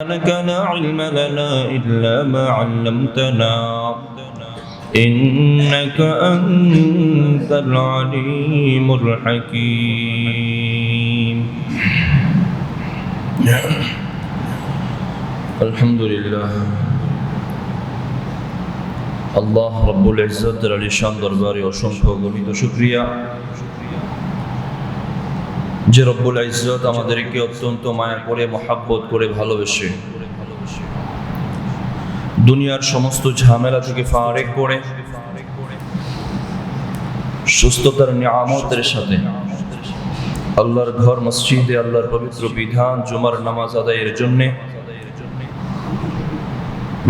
سبحانك لا علم لنا إلا ما علمتنا إنك أنت العليم الحكيم الحمد لله আল্লাহ রব্বুল ইজ্জতের আলিশান দরবারে অসংখ্য গণিত শুকরিয়া যে রব্বুল ইজ্জত আমাদেরকে অত্যন্ত মায়া করে মহাব্বত করে ভালোবেসে দুনিয়ার সমস্ত ঝামেলা থেকে ফারেক করে সুস্থতার নিয়ামতের সাথে আল্লাহর ঘর মসজিদে আল্লাহর পবিত্র বিধান জুমার নামাজ আদায়ের জন্য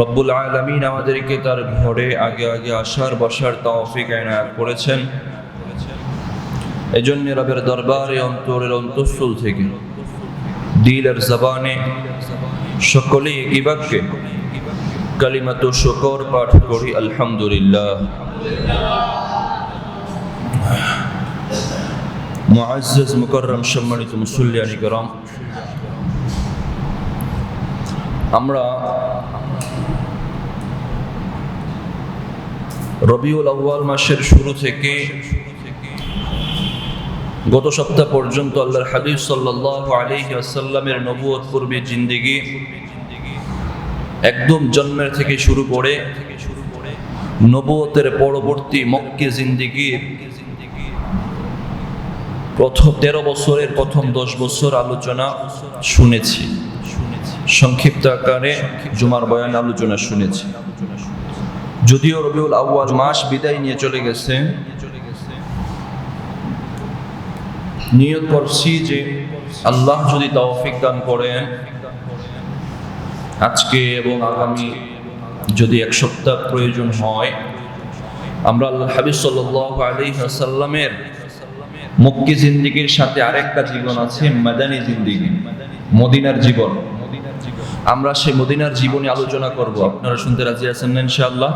রব্বুল আলামিন আমাদেরকে তার ঘরে আগে আগে আসার বসার তৌফিক এনায়েত করেছেন। এজন্য রবের দরবারে অন্তরের অন্তঃস্থল থেকে দিলের জবানে সকলেই একই বাক্যে কালিমাত শুকর পাঠ করি আলহামদুলিল্লাহ। মুআজ্জাজ মুকাররম সম্মানিত মুসল্লিয়ানি کرام, আমরা রবিউল আউয়াল মাসের শুরু থেকে গত সপ্তাহ পর্যন্ত আল্লাহর হাবিব সাল্লাল্লাহু আলাইহি ওয়াসাল্লামের নবুয়ত পূর্বে জিন্দেগি একদম জন্মের থেকে শুরু করে নবুয়তের পরবর্তী মক্কি জিন্দেগির প্রথম 13 বছরের প্রথম 10 বছর আলোচনা শুনেছি, সংক্ষিপ্ত আকারে জুমার বয়ান আলোচনা শুনেছি। যদিও রবিউল আউয়াল মাস বিদায় নিয়ে চলে গেছে, নিয়ত করছি যে আল্লাহ যদি তৌফিক দান করেন আজকে এবং আগামী যদি এক সপ্তাহ প্রয়োজন হয় আমরা আল্লাহ হাবিব সাল্লাল্লাহু আলাইহি ওয়াসাল্লামের মক্কি জিন্দেগির সাথে আরেকটা জীবন আছে, মাদানী জিন্দেগি, মদিনার জীবন। আমরা সেই মদিনার জীবনে আলোচনা করব। আপনারা শুনতে রাজি আছেন না ইনশাআল্লাহ?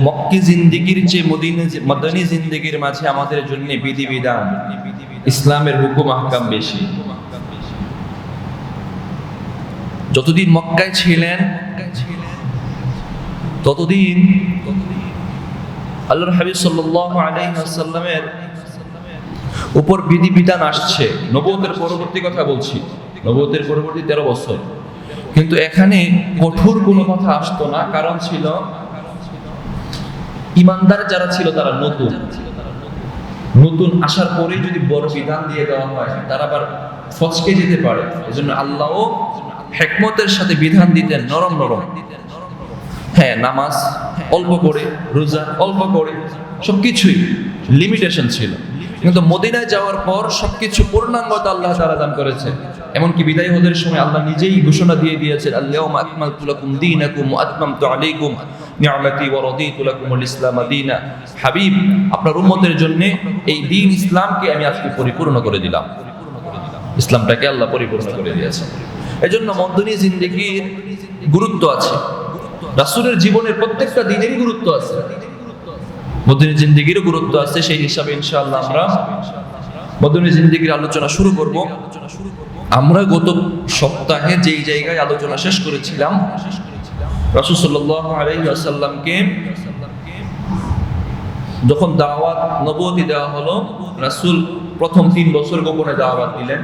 মক্কি জিন্দেগির চেয়ে মাদানী জিন্দেগির মাঝে আমাদের জন্য বিধিবিধান, ইসলামের হুকুম আহকাম বেশি। যতদিন মক্কায় ছিলেন ততদিন আল্লাহর হাবিব সাল্লাল্লাহু আলাইহি ওয়াসাল্লামের উপর বিধিবিধান আসছে। নবুয়তের পরবর্তী কথা বলছি, নবুয়তের পরবর্তী 13 বছর, কিন্তু এখানে কঠোর কোনো কথা আসতো না। কারণ ছিল ইমানদার যারা ছিল তারা নতুন আসার পরেই যদি বড় বিধান দিয়ে দেওয়া হয় তারা আবার ফসকে যেতে পারে। এজন্য আল্লাহও হিকমতের সাথে বিধান দিতেন নরম নরম। হ্যাঁ, নামাজ অল্প করে, রোজা অল্প করে, সবকিছুই লিমিটেশন ছিল। কিন্তু মদিনায় যাওয়ার পর সবকিছু পূর্ণাঙ্গতা আল্লাহ তাআলা দান করেছে। এমনকি বিদায় হজের সময় আল্লাহ নিজেই ঘোষণা দিয়ে দিয়েছেন, আল-ইয়াওমা আকমালতু লাকুম দীনাকুম ওয়া আতমামতু আলাইকুম নি'মাতি ওয়া রাদিতু লাকুমুল ইসলাম দীনা। হাবিব, আপনার উম্মতের জন্য এই দ্বীন ইসলামকে আমি আজকে পরিপূর্ণ করে দিলাম। ইসলামটাকে আল্লাহ পরিপূর্ণ করে দিয়েছেন। এজন্য মদিনী জিন্দেগির গুরুত্ব আছে, রাসূলের জীবনের প্রত্যেকটা দিনেরই গুরুত্ব আছে, মদিনী জিন্দেগিরও গুরুত্ব আছে। সেই হিসাবে ইনশাআল্লাহ আমরা মদিনী জিন্দেগির আলোচনা শুরু করব। আমরা গত সপ্তাহে যেই জায়গায় আলোচনা শেষ করেছিলাম, রাসূল সাল্লাল্লাহু আলাইহি ওয়াসাল্লামকে যখন দাওয়াত নবুয়তি দেওয়া হলো, রাসূল প্রথম 3 বছর গোপনে দাওয়াত দিলেন,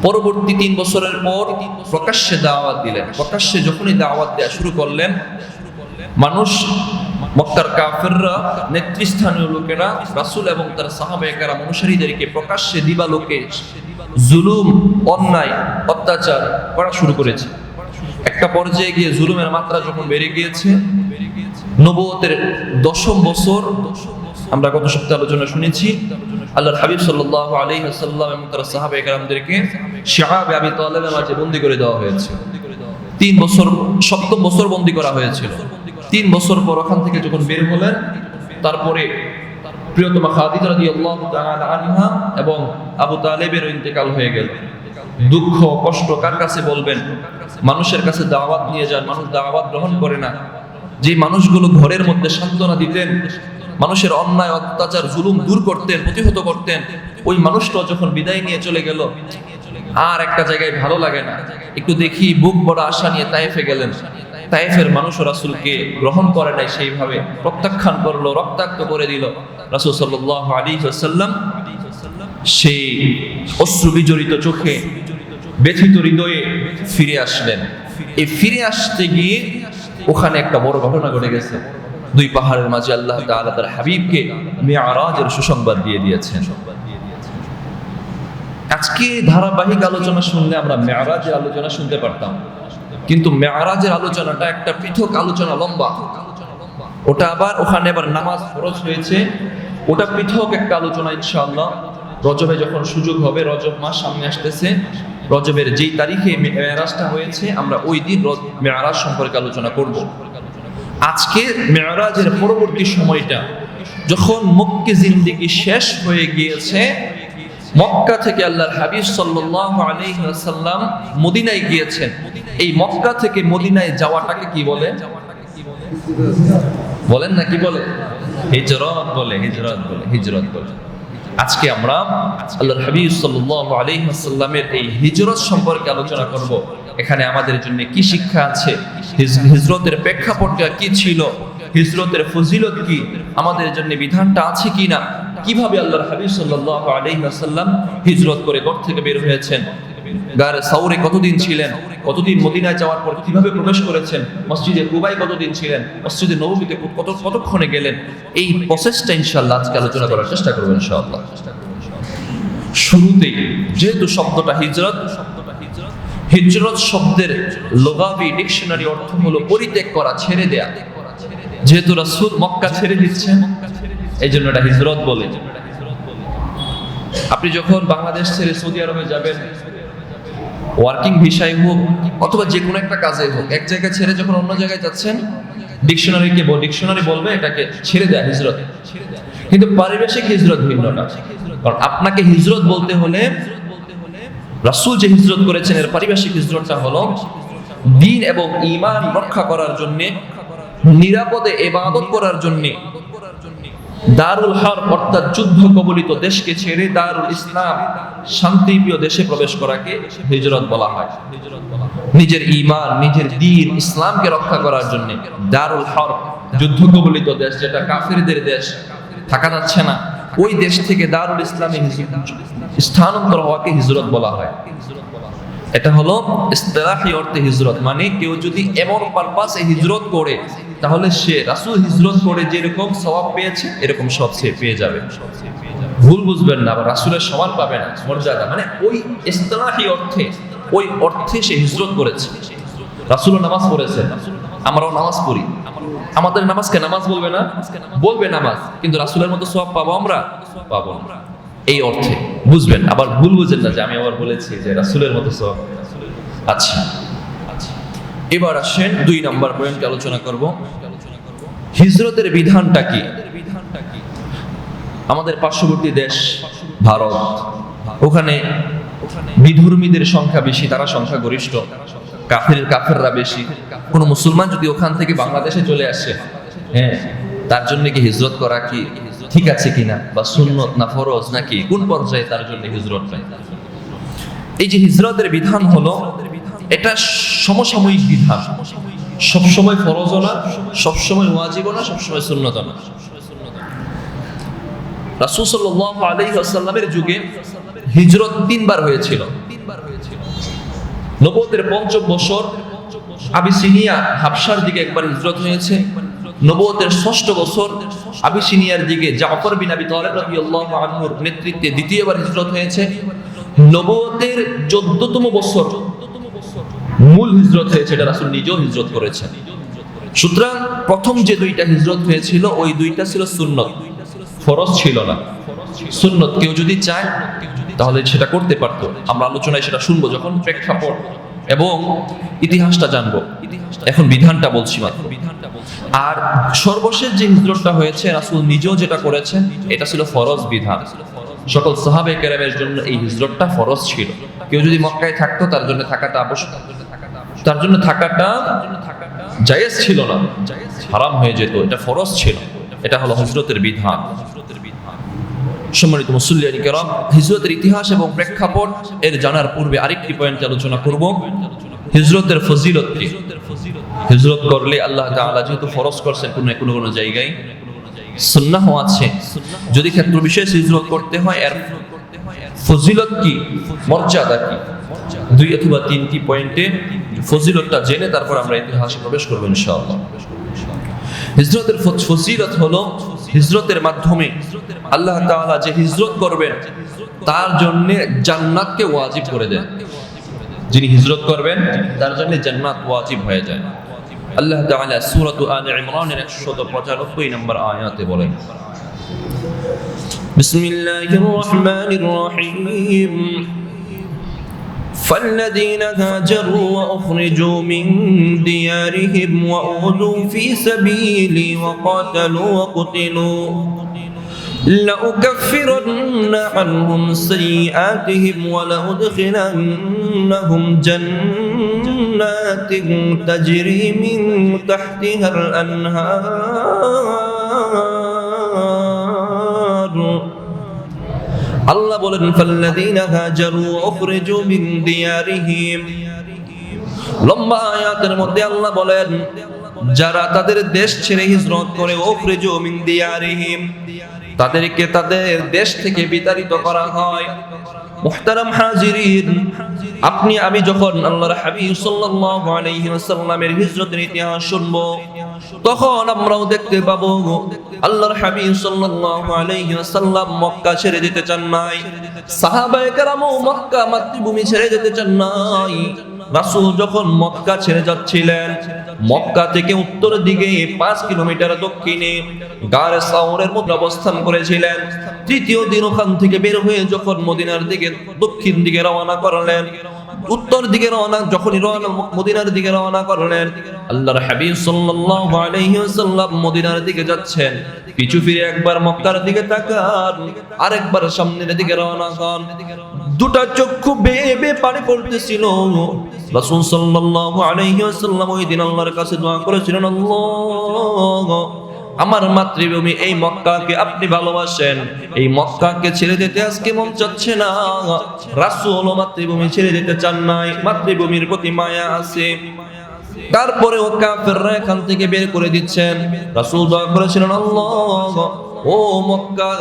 পরবর্তী 3 বছরের পর প্রকাশ্যে দাওয়াত দিলেন। প্রকাশ্যে যখনই দাওয়াত দেওয়া শুরু করলেন, মানুষ, মক্কার কাফেররা, নেতৃস্থানীয় লোকেরা রাসূল এবং তার সাহাবায়ে কেরাম অনুসারীদেরকে প্রকাশ্যে দিবালোকে জুলুম, অন্যায়, অত্যাচার করা শুরু করেছে। একটা পর্যায়ে গিয়ে জুলুমের মাত্রা যখন বেড়ে গিয়েছে, নবুয়তের 10ম বছর, আমরা গত সপ্তাহে আলোচনা শুনেছি, আল্লাহর হাবিব সাল্লাল্লাহু আলাইহি ওয়াসাল্লাম এবং তার সাহাবায়ে কেরামদেরকে শিআবে আবি তালেবের মাঝে বন্দী করে দেওয়া হয়েছে। 3 বছর, 7ম বছর বন্দী করা হয়েছিল। 3 বছর পর ওখান থেকে যখন বের হলেন, তারপরে প্রিয়তমা খাদিজা রাদিয়াল্লাহু তাআলা আনহা এবং আবু তালেবের ইন্তেকাল হয়ে গেল। দুঃখ কষ্ট কার কাছে বলবেন? মানুষের কাছে দাওয়াত নিয়ে যান, মানুষ দাওয়াত গ্রহণ করে না। যে মানুষগুলো ঘরের মধ্যে সান্ত্বনা দিতেন, মানুষের অন্যায় অত্যাচার জুলুম দূর করতেন, প্রতিহত করতেন। ওই মানুষটা যখন বিদায় নিয়ে চলে গেল, আর একটা জায়গায় ভালো লাগে না, একটু দেখি বুক বড় আশা নিয়ে তায়েফে গেলেন। তায়েফের মানুষ রাসূলকে গ্রহণ করে নাই, সেইভাবে প্রত্যাখ্যান করলো, রক্তাক্ত করে দিল। রাসূল সাল্লাল্লাহু আলাইহি ওয়াসাল্লাম সেই অশ্রু বিজড়িত চোখে, ব্যথিত হৃদয়ে ফিরে আসলেন। এই ফিরে আসতে গিয়ে ওখানে একটা বড় ঘটনা ঘটে গেছে। দুই পাহাড়ের মাঝে আল্লাহ তাআলা তার হাবিবকে মিরাজের সুসংবাদ দিয়ে দিয়েছেন। আজকে ধারাবাহিক আলোচনা শুনলে আমরা মেরাজের আলোচনা শুনতে পারতাম, কিন্তু মেরাজের আলোচনাটা একটা পৃথক আলোচনা, লম্বা। ওটা আবার ওখানে আবার নামাজ ফরজ হয়েছে, ওটা পৃথক একটা আলোচনা। ইনশাআল্লাহ রজবে যখন সুযোগ হবে, রজব মাস সামনে আসতেছে, রজবের যেই তারিখে মেরাজটা হয়েছে আমরা ওই দিন মেরাজ সম্পর্কে আলোচনা করব। আজকে মেরাজের পরবর্তী সময়টা যখন মক্কি জিন্দেগি শেষ হয়ে গিয়েছে, মক্কা থেকে আল্লাহর হাবিব সাল্লাল্লাহু আলাইহি ওয়াসাল্লাম মদিনায় গিয়েছেন। এই মক্কা থেকে মদিনায় যাওয়াটাকে কি বলে? বলেন না, কি বলে? হিজরত বলে, হিজরত বলে, হিজরত বলে। আজকে আমরা আল্লাহর হাবিব সাল্লাল্লাহু আলাইহি ওয়াসাল্লামের এই হিজরত সম্পর্কে আলোচনা করব। এখানে আমাদের জন্য কি শিক্ষা আছে, হিজরতের প্রেক্ষাপটটা কি ছিল, হিজরতের ফজিলত কি, আমাদের জন্য বিধানটা আছে কি না, কিভাবে আল্লাহর হাবিব সাল্লাল্লাহু আলাইহি ওয়াসাল্লাম হিজরত করে ঘর থেকে বের হয়েছেন, গারে সাউরে কতদিন ছিলেন, কতদিন মদিনায় যাওয়ার পর কিভাবে প্রবেশ করেছেন, মসজিদে কুবায় কতদিন ছিলেন, মসজিদে নববীতে কতক্ষণে গেলেন, এই প্রসেসটা ইনশাআল্লাহ আজকে আলোচনা করার চেষ্টা করব ইনশাআল্লাহ। শুরুতেই যেহেতু শব্দটা হিজরত, হিজরত শব্দের লুগাবি ডিকশনারি অর্থ হলো পরিত্যাগ করা, ছেড়ে দেয়া। যেহেতু রাসূল মক্কা ছেড়ে দিচ্ছেন, এই জন্য এটা হিজরত বলে। আপনি যখন বাংলাদেশ ছেড়ে সৌদি আরবে যাবেন, ওয়ার্কিং ভিসায় হোক অথবা যে কোনো একটা কাজে হোক, এক জায়গায় ছেড়ে যখন অন্য জায়গায় যাচ্ছেন, ডিকশনারি বলবে এটাকে ছেড়ে দেয়া, হিজরত। কিন্তু পারিভাষিক হিজরত ভিন্নটা। কারণ আপনাকে হিজরত বলতে হলে রাসূল যে হিজরত করেছেন এর পারিভাষিক হিজরতটা হলো দ্বীন এবং ঈমান রক্ষা করার জন্য, নিরাপদে ইবাদত করার জন্য দারুল হারব অর্থাৎ যুদ্ধ কবলিত দেশকে ছেড়ে দারুল ইসলাম শান্তিপ্রিয় দেশে প্রবেশ করাকে হিজরত বলা হয়। নিজের ঈমান, নিজের দ্বীন ইসলামকে রক্ষা করার জন্য দারুল হারব যুদ্ধ কবলিত দেশ, যেটা কাফিরদের দেশ, থাকা যাচ্ছে না, ওই দেশ থেকে দারুল ইসলামে স্থানান্তর হওয়াকে হিজরত বলা হয়। এটা হলো ইসতিলাহি অর্থে হিজরত। মানে কেউ যদি এমন পারপাসে হিজরত করে, তাহলে সে রাসূল হিজরত করে যেরকম সওয়াব পেয়েছে এরকম সব সে পেয়ে যাবে। ভুল বুঝবেন না, আবার রাসূলের সমান পাবে না মর্যাদা। মানে ওই ইসতিলাহি অর্থে, ওই অর্থে সে হিজরত করেছে। রাসূলও নামাজ পড়েছেন, আমরাও নামাজ পড়ি। আমাদের নামাজকে নামাজ বলবে না? বলবে নামাজ, কিন্তু রাসূলের মতো সওয়াব পাবো আমরা? পাবো না। এই অর্থে বুঝবেন, আবার ভুল বুঝেন না যে আমি আবার বলেছি যে রাসূলের মতো সওয়াব। আচ্ছা, এবার আসেন 2 নম্বর পয়েন্টে আলোচনা করব, হিজরতের বিধানটা কি। আমাদের পার্শ্ববর্তী দেশ ভারত, ওখানে বিধর্মীদের সংখ্যা বেশি, তারা সংখ্যা গরিষ্ঠ, কাফেররা বেশি। কোন মুসলমান যদি ওখান থেকে বাংলাদেশে চলে আসে, হ্যাঁ, তার জন্য কি হিজরত করা কি ঠিক আছে কিনা, বা সুন্নত না ফরজ নাকি কোন পর্যায়ে তার জন্য হিজরত নাই। এই যে হিজরতের বিধান হলো, এটা সমসাময়িক বিধান, সবসময় ফরজ না, সবসময় ওয়াজিব না, সবসময় সুন্নত না। রাসূল সাল্লাল্লাহু আলাইহি ওয়াসাল্লামের যুগে হিজরত 3 বার হয়েছিল। নবুয়তের ৫ম বছর আবিসিনিয়া হাবশার দিকে একবার হিজরত হয়েছে। নবুয়তের ৬ষ্ঠ বছর আবিসিনিয়ার দিকে জাফর বিন আবি তালিব রাদিয়াল্লাহু আনহুর নেতৃত্বে দ্বিতীয়বার হিজরত হয়েছে। নবুয়তের ১৪তম বছর মূল হিজরত হয়েছে, এটা রাসূল নিজেও হিজরত করেছেন। সুতরাং প্রথম যে 2টা হিজরত হয়েছিল, ওই 2টা ছিল সুন্নত, ফরজ ছিল না। সুন্নত কেউ যদি চায় তাহলে সেটা করতে পারতো। আমরা আলোচনায় সেটা শুনবো যখন প্রেক্ষাপট এবং ইতিহাসটা জানবো। এখন বিধানটা বলছি মাত্র। আর সর্বশেষ যে হিজরতটা হয়েছে, রাসূল নিজেও যেটা করেছেন, এটা ছিল ফরজ বিধান। সকল সাহাবায়ে কেরামের জন্য এই হিজরতটা ফরজ ছিল। কেউ যদি মক্কায় থাকতো তার জন্য থাকাটা আবশ্যক, তার জন্য থাকাটা জায়েজ ছিল না, হারাম হয়ে যেত। এটা ফরজ ছিল। এটা হলো হিজরতের বিধান। সম্মানিত মুসল্লিয়ানি কেরাম, হিজরতের ইতিহাস এবং প্রেক্ষাপট এর জানার পূর্বে আরেকটি পয়েন্ট আলোচনা করব, হিজরতের ফজিলত কি। হিজরত করলে আল্লাহ তাআলা যেহেতু ফরজ করছেন কোনো জায়গায়, সুন্নাহ আছে, যদি ক্ষেত্র বিশেষ হিজরত করতে হয় এর ফজিলত কি, মর্যাদা কি, 2 অথবা 3টি পয়েন্টে ফজিলতটা জেনে তারপর আমরা ইতিহাসে প্রবেশ করব ইনশাআল্লাহ। হিজরতের ফজিলত হলো হিজরতের মাধ্যমে আল্লাহ তাআলা যে হিজরত করবেন তার জন্য জান্নাতকে ওয়াজিব করে দেন। যিনি হিজরত করবেন তার জন্য জান্নাত ওয়াজিব হয়ে যায়। আল্লাহ তাআলা সূরা আলে ইমরানের 195 নম্বর আয়াতে বলেন, বিসমিল্লাহির রহমানির রহিম, فالذين هاجروا وأخرجوا من ديارهم وأوذوا في سبيلي وقاتلوا وقتلوا لأكفرن عنهم سيئاتهم ولأدخلنهم جنات تجري من تحتها الأنهار। আল্লাহ বলেন, ফাল্লাযীনা হাজারু ওয়া উখরিজু মিন দিয়ারিহিম। লম্বা আয়াতের মধ্যে আল্লাহ বলেন, যারা তাদের দেশ ছেড়ে হিজরত করে, উখরিজু মিন দিয়ারিহিম, তাদেরকে তাদের দেশ থেকে বিতাড়িত করা হয়। মুহতারাম হাজিরিন, আপনি আমি যখন আল্লাহর হাবিব সাল্লাল্লাহু আলাইহি ওয়াসাল্লামের হিজরতের ইতিহাস শুনবো, তখন আমরাও দেখতে পাবো আল্লাহর হাবিব সাল্লাল্লাহু আলাইহি ওয়াসাল্লাম মক্কা ছেড়ে যেতে চান নাই, সাহাবায়ে কেরামও মক্কা মাতৃভূমি ছেড়ে যেতে চান নাই। রাসূল যখন মক্কা ছেড়ে যাচ্ছিলেন, মক্কা থেকে উত্তর দিকে 5 কিলোমিটার দক্ষিণে গারে সাওরের মধ্যে অবস্থান করেছিলেন। তৃতীয় দিন ওখান থেকে বের হয়ে যখন মদিনার দিকে দক্ষিণ দিকে রওনা করলেন, উত্তর দিকে মদিনার দিকে রওনা করলেন, আল্লাহর হাবিব সাল্লাল্লাহু আলাইহি ওয়াসাল্লাম মদিনার দিকে যাচ্ছেন, পিছু ফিরে একবার মক্কার দিকে তাকান, আরেকবার সামনের দিকে রওনা হন। দুটা চক্ষু বেয়ে বেয়ে পানি পড়তেছিল। রাসূল সাল্লাল্লাহু আলাইহি ওয়াসাল্লাম ওই দিন আল্লাহর কাছে দোয়া করেছিলেন, আল্লাহ, আমার মাতৃভূমি এই মক্কাকে আপনি ভালোবাসেন, এই মক্কাকে ছেড়ে যেতে আজকে মন চাচ্ছে না। রাসূল মাতৃভূমি ছেড়ে যেতে চান নাই, মাতৃভূমির প্রতি মায়া আছে। তারপরে ও কাফেররা এখান থেকে বের করে দিচ্ছেন। রাসূল দোয়া করেছিলেন, আল্লাহ, ও মক্কা,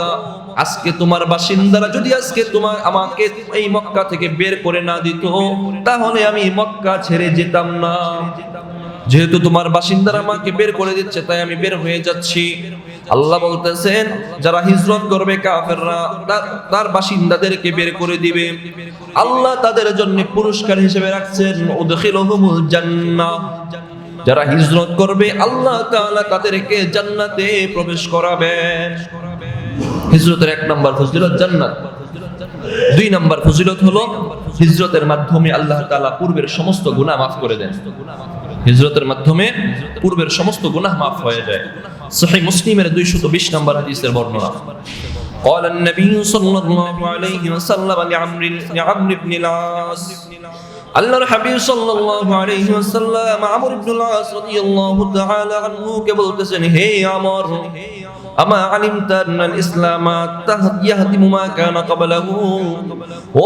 আজকে তোমার বাসিন্দারা যদি আজকে আমাকে এই মক্কা থেকে বের করে না দিত, তাহলে আমি মক্কা ছেড়ে যেতাম না। যেহেতু তোমার বাসিন্দারা আমাকে বের করে দিচ্ছে, তাই আমি বের হয়ে যাচ্ছি। আল্লাহ বলতেছেন, যারা হিজরত করবে কাফেররা তার বাসিন্দাদেরকে বের করে দিবে। আল্লাহ তাদের জন্য পুরস্কার হিসেবে রাখছেন উদখিলুহুমুল জান্নাহ। যারা হিজরত করবে আল্লাহ তাআলা তাদেরকে জান্নাতে প্রবেশ করাবেন। হিজরতের 1 নম্বর ফজিলত জান্নাত। 2 নম্বর ফজিলত হলো হিজরতের মাধ্যমে আল্লাহ তাআলা পূর্বের সমস্ত গুনাহ মাফ করে দেন। হিজরতের মাধ্যমে পূর্বের সমস্ত গুনাহ মাফ হয়ে যায়। সহিহ মুসলিমের 220 নম্বর হাদিসের বর্ণনা, قال النبي صلى الله عليه وسلم لعمرو بن العاص, আল্লাহর হাবিব সাল্লাল্লাহু আলাইহি ওয়াসাল্লাম আমর ইবনে আস রাদিয়াল্লাহু তাআলা আনহু কে বলতেছেন, হে আমর, আমা আলিমতা আন্নাল ইসলাম ইয়াহদিমু মা কানা ক্বাবলাহু।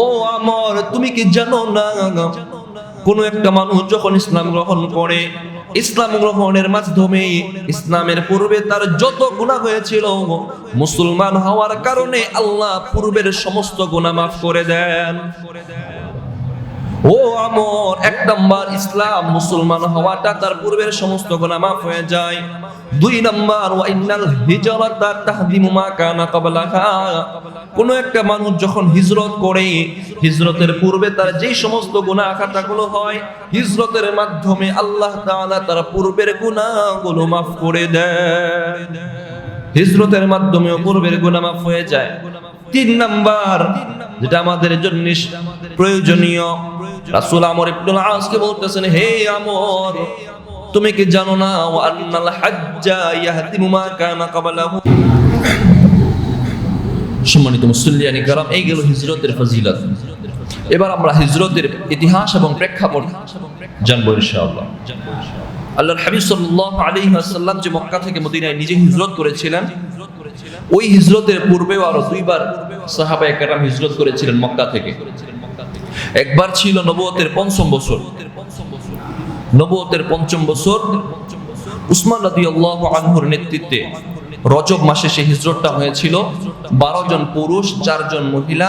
ও আমর, তুমি কি জানো না, কোন একটা মানুষ যখন ইসলাম গ্রহণ করে, ইসলাম গ্রহণের মাধ্যমে ইসলামের পূর্বে তার যত গুনাহ হয়েছিল, মুসলমান হওয়ার কারণে আল্লাহ পূর্বের সমস্ত গুনাহ মাফ করে দেন। ও আমর, 1 নাম্বার ইসলাম, মুসলমান হওয়াটা তার পূর্বের সমস্ত গুনাহ মাফ হয়ে যায়। 2 নাম্বার, ওয়া ইন্নাল হিজরাতা তাহদিমু মা কানা ক্বাবলাহা। কোন একটা মানুষ যখন হিজরত করে, হিজরতের পূর্বে তার যেই সমস্ত গুনাহ খাতাগুলো হয়, হিজরতের মাধ্যমে আল্লাহ তাআলা তার পূর্বের গুনাহগুলো মাফ করে দেন। হিজরতের মাধ্যমে পূর্বের গুনাহ মাফ হয়ে যায়। 3 নাম্বার, যেটা আমাদের জন্য প্রয়োজনীয়, রাসূল আমর ইবনে আস কে বলতেছেন, হে আমর, তুমি কি জানো না, ওয়া আন্নাল হাজ্জা ইয়াহদিমু মা কানা ক্বাবলাহু। সম্মানিত মুসল্লিয়ানি কেরাম, এই গেল হিজরতের ফজিলত। এবার আমরা হিজরতের ইতিহাস এবং প্রেক্ষাপট জানবো ইনশাআল্লাহ। আল্লাহর হাবিব সাল্লাল্লাহু আলাইহি ওয়াসাল্লাম যে মক্কা থেকে মদিনায় নিজে হিজরত করেছিলেন, ওই হিজরতের পূর্বেও আরো দুইবার সাহাবায়ে কেরাম হিজরত করেছিলেন মক্কা থেকে। একবার ছিল নবুয়তের পঞ্চম বছর। নবুয়তের পঞ্চম বছর উসমান রাদিয়াল্লাহু আনহুর নেতৃত্বে রজব মাসে সেই হিজরতটা হয়েছিল। 12 জন পুরুষ 4 জন মহিলা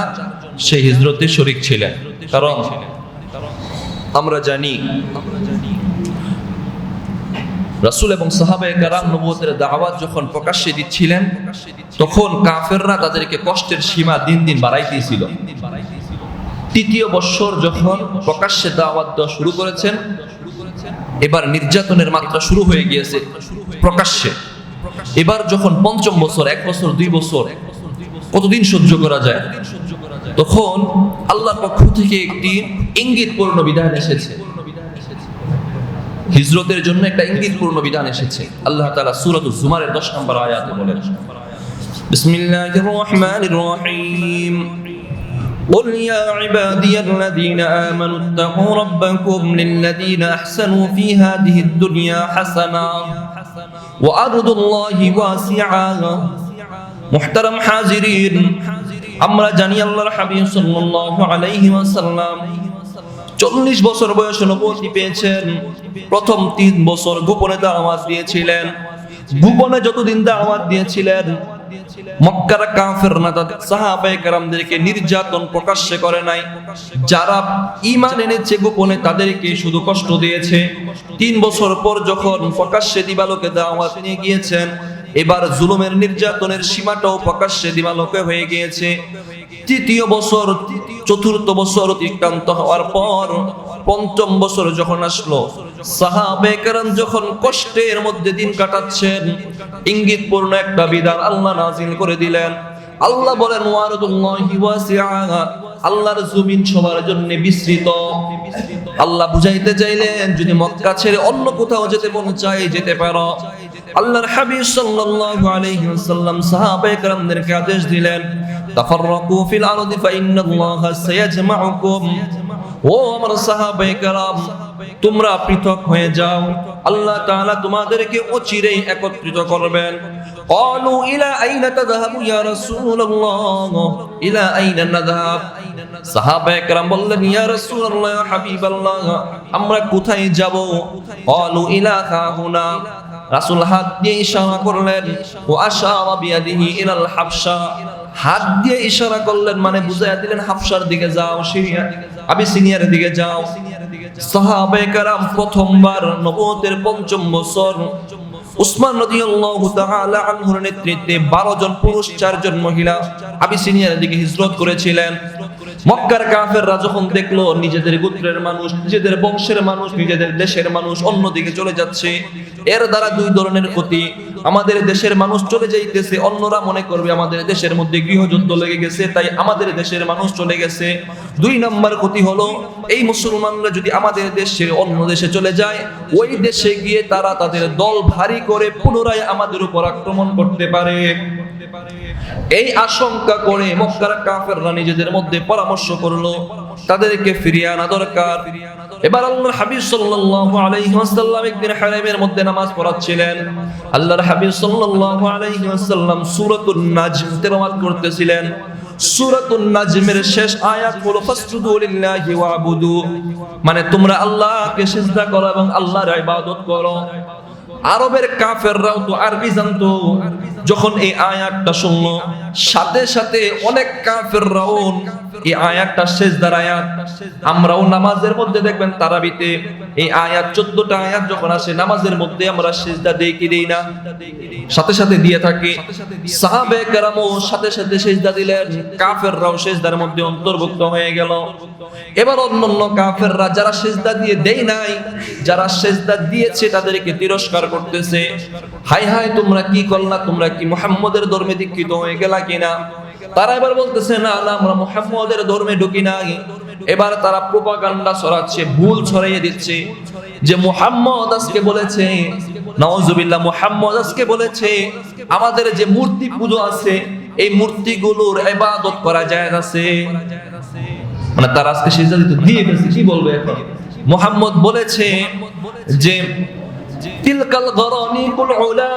সেই হিজরতে শরীক ছিলেন। কারণ আমরা জানি রাসূল এবং সাহাবায়ে কেরাম নবুয়তের দাওয়াত যখন প্রকাশ্যে দিচ্ছিলেন, তখন কাফেররা তাদেরকে কষ্টের সীমা দিন দিন বাড়াইতেছিল। তৃতীয় বছর যখন প্রকাশ্যে দাওয়াত দেওয়া শুরু করেছেন, এবার নির্যাতনের মাত্রা শুরু হয়ে গিয়েছে প্রকাশ্যে। এবার যখন পঞ্চম বছর, 1 বছর 2 বছর কতদিন সহ্য করা যায়, তখন আল্লাহর পক্ষ থেকে একটি ইঙ্গিতপূর্ণ বিধান এসেছে। হিজরতের জন্য একটা ইঙ্গিতপূর্ণ বিধান এসেছে। আল্লাহ তাআলা সূরাতুজ জুমারের 10 নম্বর আয়াতে বলেন, বিসমিল্লাহির রহমানির রহিম, قل يا عبادي الذين آمنوا اتقوا ربكم للذين أحسنوا في هذه الدنيا حسنة وأرض الله واسعة। মুহতারাম হাজিরিন, আমরা জানি আল্লাহর হাবিব সাল্লাল্লাহু আলাইহি ওয়াসাল্লাম 40 বছর বয়সে নবুয়তি পেয়েছেন। প্রথম 3 বছর গোপনে দাওয়াত দিয়েছিলেন। গোপনে যতদিন দাওয়াত দিয়েছিলেন, মক্কার কাফেররা তাদের সাহাবায়ে কেরামদেরকে নির্যাতন প্রকাশ্যে করে নাই। যারা ঈমান এনেছে গোপনে তাদেরকে শুধু কষ্ট দিয়েছে। 3 বছর পর যখন প্রকাশ্যে দিবালোকে দাওয়াত নিয়ে গিয়েছেন, এবার জুলুমের নির্যাতনের সীমাটাও প্রকাশ্যে দিবালোকে হয়ে গিয়েছে। তৃতীয় বছর, চতুর্থ বছর অতিক্রান্ত হওয়ার পর পঞ্চম বছর যখন আসলো, সাহাবায়ে কেরাম যখন কষ্টের মধ্যে দিন কাটাচ্ছেন, ইঙ্গিতপূর্ণ একটা বিধান আল্লাহ নাযিল করে দিলেন। আল্লাহ বলেন, ওয়ারদুল্লাহি ওয়াসিআ, আল্লাহর জমিন সবার জন্য বিস্তৃত। আল্লাহ বুঝাইতে চাইলেন, যদি মক্কা ছেড়ে অন্য কোথাও যেতে মন চায় যেতে পারো। আল্লাহর হাবিব সাল্লাল্লাহু আলাইহি ওয়াসাল্লাম সাহাবায়ে কেরামদেরকে আদেশ দিলেন, তাফাররাকু ফিল আরদি ফাইন্নাল্লাহা সায়াজমাউকুম। ও আমার সাহাবায়ে কেরাম, তোমরা পৃথক হয়ে যাও, আল্লাহ তাআলা তোমাদেরকে অচিরেই একত্রিত করবেন। ক্বালু ইলা আইনা তাযহাবু ইয়া রাসূলুল্লাহ, ইলা আইনা নাযহাব। সাহাবায়ে কেরাম বললেন, ইয়া রাসূলুল্লাহ, ইয়া হাবিবাল্লাহ, আমরা কোথায় যাব? ক্বালু ইলা হাহুনা। রাসূল হাত দিয়ে ইশারা করলেন, ও আশারা বিয়াদিহি ইলাল হাবশা। হাত দিয়ে ইশারা করলেন মানে বুঝাইয়া দিলেন, হাবশার দিকে যাও, সিরিয়া আবিসিনিয়ার দিকে যাও। সাহাবায়ে কেরাম প্রথমবার নবুয়তের পঞ্চম বছর উসমান রাদিয়াল্লাহু তাআলা আনহুর নেতৃত্বে 12 জন পুরুষ 4 জন মহিলা আবিসিনিয়ার দিকে হিজরত করেছিলেন। মক্কার কাফেররা যখন দেখলো নিজেদের গোত্রের মানুষ, নিজেদের বংশের মানুষ, নিজেদের দেশের মানুষ অন্যদিকে চলে যাচ্ছে, এর দ্বারা 2 ধরনের ক্ষতি। আমাদের দেশের মানুষ চলে যাইতেছে, অন্যরা মনে করবে আমাদের দেশের মধ্যে গৃহযুদ্ধ লেগে গেছে, তাই আমাদের দেশের মানুষ চলে গেছে। 2 নম্বর ক্ষতি হলো, এই মুসলমানরা যদি আমাদের দেশ ছেড়ে অন্য দেশে চলে যায়, ওই দেশে গিয়ে তারা তাদের দল ভারী করে পুনরায় আমাদের উপর আক্রমণ করতে পারে। এই আশঙ্কা করে মক্কার কাফেররা নিজেদের মধ্যে পরামর্শ করলো, তাদেরকে ফিরিয়ে আনা দরকার। এবার আল্লাহর হাবিব সাল্লাল্লাহু আলাইহি ওয়াসাল্লাম একদিন হারামের মধ্যে নামাজ পড়াচ্ছিলেন। আল্লাহর হাবিব সাল্লাল্লাহু আলাইহি ওয়াসাল্লাম সূরাতুন নাজম তেলাওয়াত করতেছিলেন। সূরাতুন নাজমের শেষ আয়াত হলো, ফাসজুদু লিল্লাহি ওয়াবুদু, মানে তোমরা আল্লাহকে সিজদা করো এবং আল্লাহর ইবাদত করো। আরবের কাফেররাও তো আরবি জানতো। যখন এই আয়াতটা শুনলো, সাথে সাথে অনেক কাফেররাও এই আয়াতটা সিজদার আয়াত, আমরাও নামাজের মধ্যে দেখবেন তারাবিতে এই আয়াত 14টা আয়াত যখন আসে নামাজের মধ্যে আমরা সিজদা দেই কি দেই না? সাথে সাথে দিয়ে থাকি। সাহাবায়ে কেরামও সাথে সাথে সিজদা দিলেন, কাফেররাও সিজদার মধ্যে অন্তর্ভুক্ত হয়ে গেল। এবার অন্যান্য কাফেররা যারা সিজদা দিয়ে দেই নাই, যারা সিজদা দিয়েছে তাদেরকে তিরস্কার করতেছে, হায় হায় তোমরা কি করলা, তোমরা কি মুহাম্মদের ধর্মে দীক্ষিত হয়ে গেলা কিনা? তারা এবার বলতেছে, না না, আমরা মুহাম্মদের ধর্মে ঢুকি নাই। এবার তারা প্রোপাগান্ডা ছড়াচ্ছে, ভুল ছড়াইয়ে দিচ্ছে যে মুহাম্মদ আজকে বলেছে, নাউজুবিল্লাহ, মুহাম্মদ আজকে বলেছে আমাদের যে মূর্তি পূজা আছে এই মূর্তিগুলোর ইবাদত করা জায়েজ আছে। মানে তারা আজকে সিজদা দিতে দিয়ে গেছে। কি বলবে এখন? মুহাম্মদ বলেছে যে তিলকাল গরানিকুল উলা,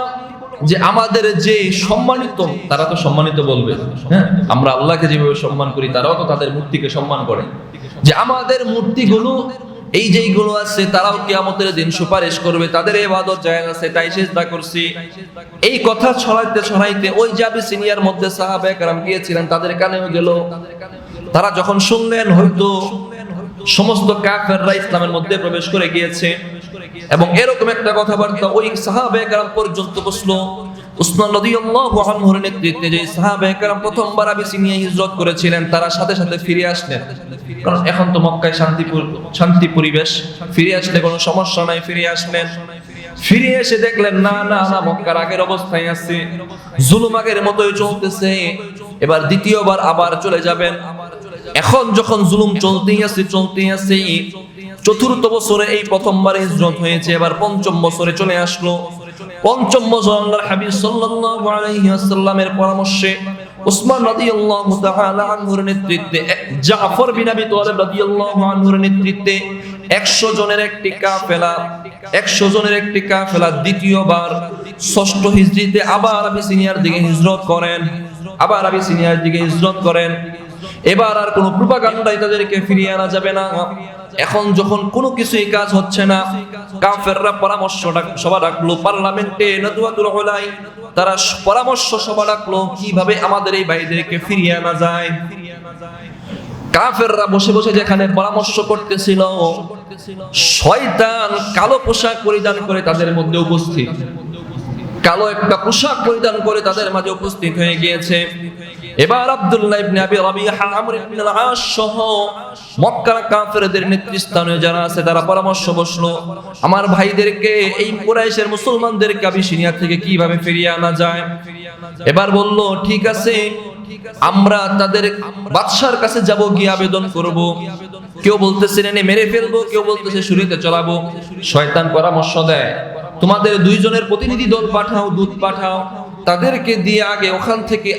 যে আমাদের যে সম্মানিত, তারা তো সম্মানিত বলবে, হ্যাঁ, আমরা আল্লাহকে যেভাবে সম্মান করি তারাও তো তাদের মূর্তিকে সম্মান করে, যে আমাদের মূর্তিগুলো এই যেইগুলো আছে তারাও কিয়ামতের দিন সুপারিশ করবে, তাদের ইবাদত জায়েজ আছে তাই সিজদা করছি। এই কথা ছড়াইতে ছড়াইতে ওই যে আবিসিনিয়ার মধ্যে সাহাবায়ে কেরাম গিয়েছিলেন, তাদের কানেও গেল। তারা যখন শুনলেন হয়তো সমস্ত কাফেররা ইসলামের মধ্যে প্রবেশ করে গিয়েছে, এবং এরকম একটা কথাবার্তা ওই সাহাবায়ে কেরাম পর্যন্ত পৌঁছলো। উসমান রাদিয়াল্লাহু আনহুর নেতৃত্বে যে সাহাবায়ে কেরাম প্রথমবার আবিসিনিয়া হিজরত করেছিলেন, তারা সাথে সাথে ফিরে আসলেন, কারণ এখন তো মক্কায় শান্তি পরিবেশ, ফিরে আসলে কোনো সমস্যা নাই। ফিরে আসলেন, ফিরে এসে দেখলেন না না না, মক্কার আগের অবস্থায় আছে, জুলুম আগের মতোই চলতেছে। এবার দ্বিতীয়বার আবার চলে যাবেন। এখন যখন জুলুম চলতেই আছে চতুর্থ বছরে এই প্রথমবার হিজরত হয়েছে, এবার পঞ্চম বছরে চলে আসলো। পঞ্চম বছর আল্লাহর হাবিব সাল্লাল্লাহু আলাইহি ওয়াসাল্লামের পরামর্শে উসমান রাদিয়াল্লাহু তাআলা আনহুর নেতৃত্বে, জাফর বিন আবি তালিব রাদিয়াল্লাহু আনহুর নেতৃত্বে 100 জনের একটি কাফেলা দ্বিতীয়বার ষষ্ঠ হিজরিতে আবার আবিসিনিয়ার দিকে হিজরত করেন। এবার আর কোনো প্রোপাগান্ডায় তাদেরকে ফিরিয়ে আনা যাবে না। এখন যখন কোনো কিছুই কাজ হচ্ছে না, কাফেররা সভা ডাকলো পার্লামেন্টে, নাদওয়াতুল উলাই, তারা পরামর্শ সভা ডাকলো কিভাবে আমাদের এই ভাইদেরকে ফিরিয়ে আনা যায়। কাফেররা বসে বসে যেখানে পরামর্শ করতেছিল, শয়তান কালো পোশাক পরিধান করে তাদের মধ্যে উপস্থিত, কালো একটা পোশাক পরিধান করে তাদের মাঝে উপস্থিত হয়ে গিয়েছে। এবার আব্দুল্লাহ ইবনে আবি রাবিহা, আমর ইবনে আল-আস সহ মক্কার কাফেরদের নেতৃস্থানীয় যারা আছে তারা পরামর্শ বসলো, আমার ভাইদেরকে, এই কুরাইশের মুসলমানদেরকে আবিসিনিয়া থেকে কিভাবে ফিরিয়ে আনা যায়। এবার বলল ঠিক আছে, আমরা তাদের বাদশার কাছে যাব, গিয়ে আবেদন করব। কেউ বলতেছে এনে মেরে ফেলবো, কেউ বলতেছে শুরুতে চলাবো। শয়তান পরামর্শ দেয় তোমাদের 2 জনের প্রতিনিধি দল পাঠাও, দূত পাঠাও, তাদেরকে দিয়ে আগে ওখান থেকে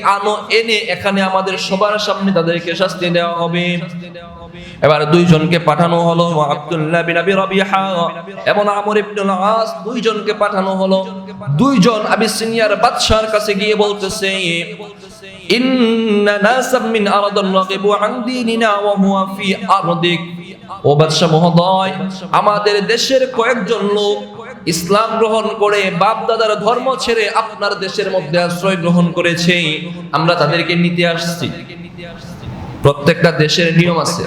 এনে এখানে আমাদের সবার সামনে তাদেরকে শাস্তি দেওয়া হবে। এবার 2 জনকে পাঠানো হলো, আব্দুল্লাহ বিন আবি রাবিহা এবং আমর ইবনে আল-আস, 2 জনকে পাঠানো হলো। 2 জন আবিসিনিয়ার বাদশার কাছে গিয়ে বলতেছে, ইন্না নাসাম মিন আরদিন রাগিবু আন দীনিনা ওয়া হুয়া ফি আরদিক। ও বাদশা মহোদয়, আমাদের দেশের কয়েকজন লোক ইসলাম গ্রহণ করে বাপ দাদার ধর্ম ছেড়ে আপনার দেশের মধ্যে আশ্রয় গ্রহণ করেছে, আমরা তাদেরকে নিতে আসছি। প্রত্যেকটা দেশের নিয়ম আছে,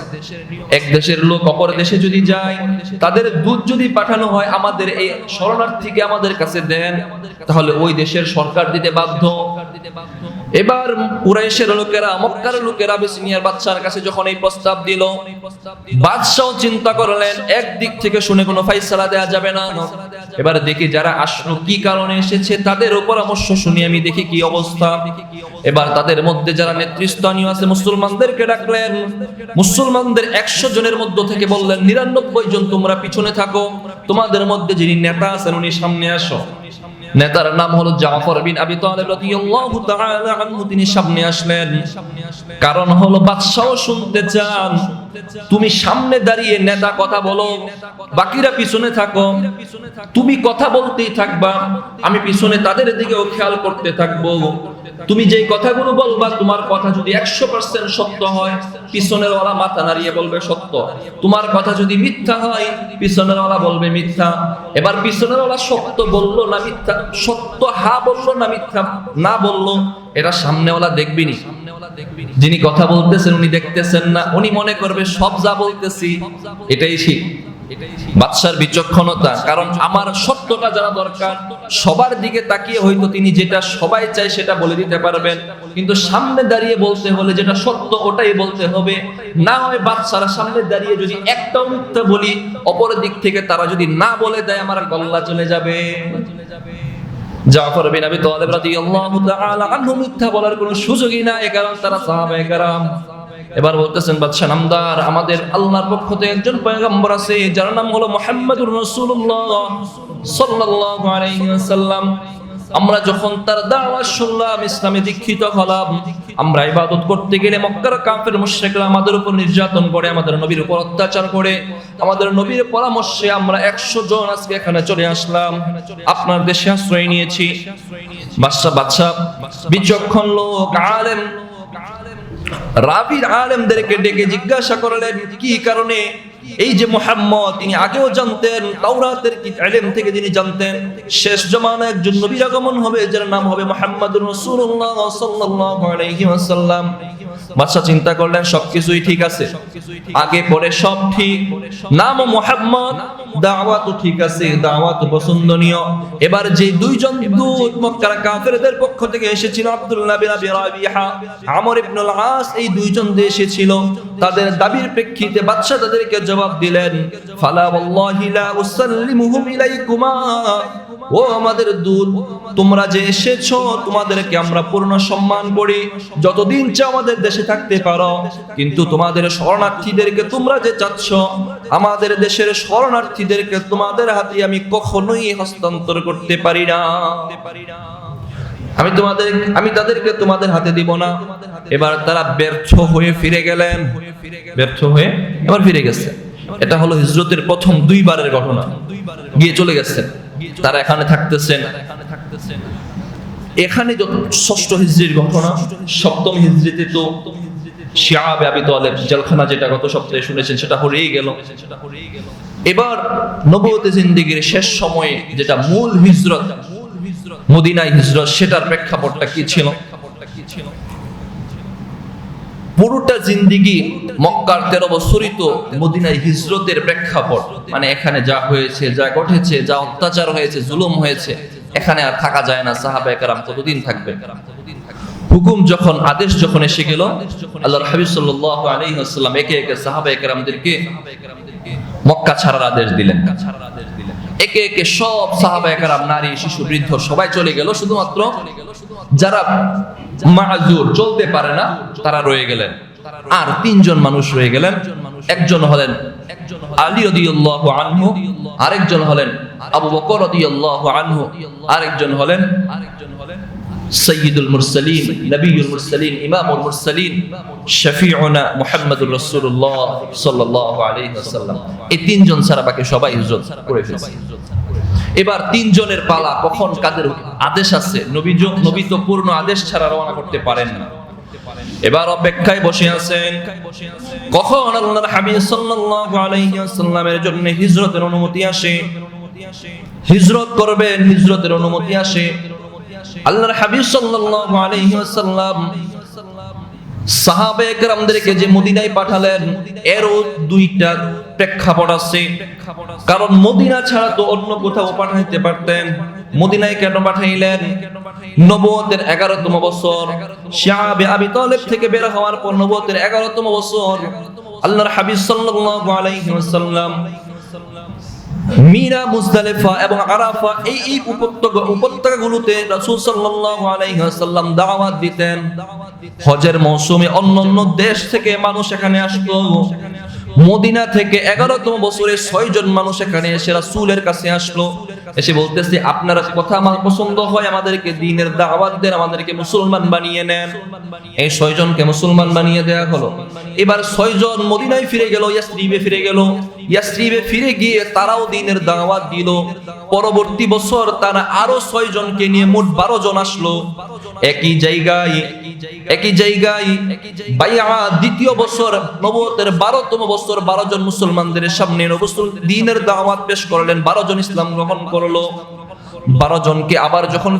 এক দেশের লোক অপর দেশে যদি যায়, তাদের দূত যদি পাঠানো হয়, আমাদের এই শরণার্থীকে আমাদের কাছে দেন, তাহলে ওই দেশের সরকার দিতে বাধ্য। এবার কুরাইশের লোকেরা, মক্কার লোকেরা আবিসিনিয়ার বাদশার কাছে যখন এই প্রস্তাব দিল, বাদশাও চিন্তা করলেন একদিক থেকে শুনে কোনো ফাইসালা দেয়া যাবে না। এবার দেখি যারা আসলো কি কারণে এসেছে, তাদের পরামর্শ শুনি, আমি দেখি কি অবস্থা। এবার তাদের মধ্যে যারা নেতৃস্থানীয় আছে মুসলমানদেরকে ডাকলেন। মুসলমানদের 100 জনের মধ্য থেকে বললেন 99 জন তোমরা পিছনে থাকো, তোমাদের মধ্যে যিনি নেতা আছেন উনি সামনে আসো। নেতার নাম হলো জাফর বিন আবি তালিব রাদিয়াল্লাহু তাআলা আনহু, তিনি সামনে আসলেন। কারণ হলো বাদশাও শুনতে চান, তুমি সামনে দাঁড়িয়ে নেতা কথা বলো, বাকিরা পিছনে থাকো, তুমি কথা বলতেই থাকবা, আমি পিছনে তাদের দিকেও খেয়াল করতে থাকবো। তুমি যেই কথাগুলো বলবা, তোমার কথা যদি 100% সত্য হয়, পিছনের ওয়ালা মাথা নাড়িয়ে বলবে সত্য। তোমার কথা যদি মিথ্যা হয়, পিছনের ওয়ালা বলবে মিথ্যা। এবার পিছনের ওয়ালা সত্য বললো না মিথ্যা, সত্য হা বললো না মিথ্যা না বললো, এটা সামনেওয়ালা দেখবিনি। যিনি কথা বলতেছেন উনি দেখতেছেন না, উনি মনে করবে সব যা বলতেছি এটাই ঠিক। বাদশার বিচক্ষণতা, কারণ আমার সত্যটা জানা দরকার। সবার দিকে তাকিয়ে হয়তো তিনি যেটা সবাই চায় সেটা বলে দিতে পারবেন, কিন্তু সামনে দাঁড়িয়ে বলতে হলে যেটা সত্য ওটাই বলতে হবে। না হয় বাদশার সামনে দাঁড়িয়ে যদি একটাও মিথ্যা বলি, অপর দিক থেকে তারা যদি না বলে দেয়, আমার গল্লা চলে যাবে। জাফর বিন আবি তালিব রাদিয়াল্লাহু তাআলা আনহু মিথ্যা বলার কোনো সুযোগই নাই, কারণ তারা সাহাবায়ে কেরাম। এবার বলতেছেন বাদশা নামদার, আমাদের আল্লাহর পক্ষ থেকে একজন পয়গম্বর আছে যার নাম হলো মুহাম্মদুর রাসূলুল্লাহ সাল্লাল্লাহু আলাইহি ওয়াসাল্লাম। আমরা যখন তার দাওয়াত শুনলাম, ইসলামে দীক্ষিত হলাম, আমরা ইবাদত করতে গেলে মক্কার কাফের মুশরিকরা আমাদের উপর নির্যাতন করে, আমাদের নবীর উপর অত্যাচার করে, আমাদের নবীর পরামর্শে আমরা 100 জন আজকে এখানে চলে আসলাম, আপনার দেশে আশ্রয় নিয়েছি। বাদশা বিচক্ষণ লোক, আলেম, রাবির আলেমদেরকে ডেকে জিজ্ঞাসা করলেন কি কারণে এই যে মুহাম্মদ, তিনি আগেও জানতেন, তাওরাতের কি ইলম থেকে তিনি জানতেন শেষ জামানায় একজন নবীর আগমন হবে যার নাম হবে মুহাম্মাদুর রাসূলুল্লাহ সাল্লাল্লাহু আলাইহি ওয়াসাল্লাম। বাদশা চিন্তা করলেন সবকিছুই ঠিক আছে, আগে পরে সব ঠিক, নাম মুহাম্মদ, দাওয়াতও ঠিক আছে, দাওয়াত পছন্দনীয়। এবার যে দুইজন দূত মক্কার কাফেরদের পক্ষ থেকে এসেছিল, আব্দুল্লাহ বিন আবি রাবিহা, আমর ইবনুল আস, এই দুইজন যে এসেছিল তাদের দাবির প্রেক্ষিতে বাদশা তাদেরকে জবাব দিলেন, ফালা ওয়াল্লাহি লা উসাল্লিমুহুম ইলাইকুমা, ও আমাদের দূত, তোমরা যে এসেছো তোমাদেরকে আমরা পূর্ণ সম্মান করি, যতদিন চাও আমাদের দেশে থাকতে পারো, কিন্তু তোমাদের শরণার্থীদেরকে তোমরা যে চাচ্ছ, আমাদের দেশের শরণার্থীদেরকে তোমাদের হাতে আমি কখনোই হস্তান্তর করতে পারি না, আমি তাদেরকে তোমাদের হাতে দিব না। এবার তারা ব্যর্থ হয়ে ফিরে গেলেন, ব্যর্থ হয়ে এবার ফিরে গেছে। এটা হলো হিজরতের প্রথম 2 বারের ঘটনা, গিয়ে চলে গেছেন, তারা এখানে থাকতেছেন। এখানে ষষ্ঠ হিজরির ঘটনা। সপ্তম হিজরিতে তো শিয়াবে আবি তালেব জেলখানা, যেটা গত সপ্তাহে শুনেছেন, সেটা হয়েই গেল। এবার নবুয়তের জিন্দেগির শেষ সময়ে যেটা মূল হিজরত, মদিনায় হিজরত, সেটার প্রেক্ষাপটটা কি ছিল? পুরোটা জিন্দেগি মক্কার 13 বছরই তো মদিনায় হিজরতের প্রেক্ষাপট, মানে এখানে যা হয়েছে, যা ঘটেছে, যা অত্যাচার হয়েছে, জুলুম হয়েছে, এখানে আর থাকা যায় না। সাহাবায়ে কেরাম কতদিন থাকবে? হুকুম যখন, আদেশ যখন এসে গেল, আল্লাহর হাবিব সাল্লাল্লাহু আলাইহি ওয়াসাল্লাম একে একে সাহাবায়ে কেরামদেরকে মক্কা ছাড়ার আদেশ দিলেন। একে একে সব সাহাবায়ে কেরাম, নারী, শিশু, বৃদ্ধ সবাই চলে গেল, শুধুমাত্র যারা মাযুর, চলতে পারে না, তারা রয়ে গেলেন। আর 3 জন মানুষ রয়ে গেলেন। একজন হলেন আলী রাদিয়াল্লাহু আনহু, আরেকজন হলেন আবু বকর রাদিয়াল্লাহু আনহু, আরেকজন হলেন সাইয়্যিদুল মুরসালিন, নবিয়ুল মুরসালিন, ইমামুল মুরসালিন, শফিউনা মুহাম্মাদুর রাসূলুল্লাহ সাল্লাল্লাহু আলাইহি ওয়াসাল্লাম। এই 3 জন ছাড়া বাকি সবাই হিজরত করে ফেলেছে। এবার 3 জনের পালা, কখন কাদের আদেশ আছে? নবী তো পূর্ণ আদেশ ছাড়া রওনা করতে পারেন না। এবার অপেক্ষায় বসে আছেন কখন আল্লাহর হাবিব সাল্লাল্লাহু আলাইহি ওয়াসাল্লামের জন্য হিজরতের অনুমতি আসে, হিজরত করবেন, হিজরতের অনুমতি আসে। আল্লাহর হাবিব সাল্লাল্লাহু আলাইহি ওয়াসাল্লাম সাহাবায়ে কেরামদেরকে যে মদিনায় পাঠালেন, এরও 2টা প্রেক্ষাপট আছে। কারণ মদিনা ছাড়া তো অন্য কোথাও পাঠাইতে পারতেন। মদিনায় কেন পাঠাইলেন? নবুয়তের 11তম বছর, শিয়াবে আবি তালেব থেকে বের হওয়ার পর নবুয়তের 11তম বছর, আল্লাহর হাবিব সাল্লাল্লাহু আলাইহি ওয়াসাল্লাম মিনা, মুজদালিফা এবং আরাফা, এই উপত্যকাগুলোতে রাসূল সাল্লাল্লাহু আলাইহি ওয়াসাল্লাম দাওয়াত দিতেন। হজের মৌসুমে অন্যান্য দেশ থেকে মানুষ এখানে আসতো। মদিনা থেকে 11তম বছরে 6 জন মানুষ এখানে এসে রাসূলের কাছে আসলো, এসে বলতেছে, আপনারা কথা আমার পছন্দ হয়, আমাদেরকে দ্বীনের দাওয়াত দেন, আমাদেরকে মুসলমান বানিয়ে নেন। এই 6 জনকে মুসলমান বানিয়ে দেয়া হলো। এবার 6 জন মদিনায় ফিরে গেল, ইয়াসরিবে ফিরে গেল। ইয়াসরিবে ফিরে গিয়ে তারাও দ্বীনের দাওয়াত দিল। পরবর্তী বছর তারা আরো 6 জনকে নিয়ে মোট 12 জন আসলো। একই জায়গায় বাইআত, দ্বিতীয় বছর নবুয়তের 12তম বছর 12 জন মুসলমানদের সামনে রাসূল দ্বীনের দাওয়াত পেশ করলেন। 12 জন ইসলাম গ্রহণ করলো। 12 জনকে আবার যখন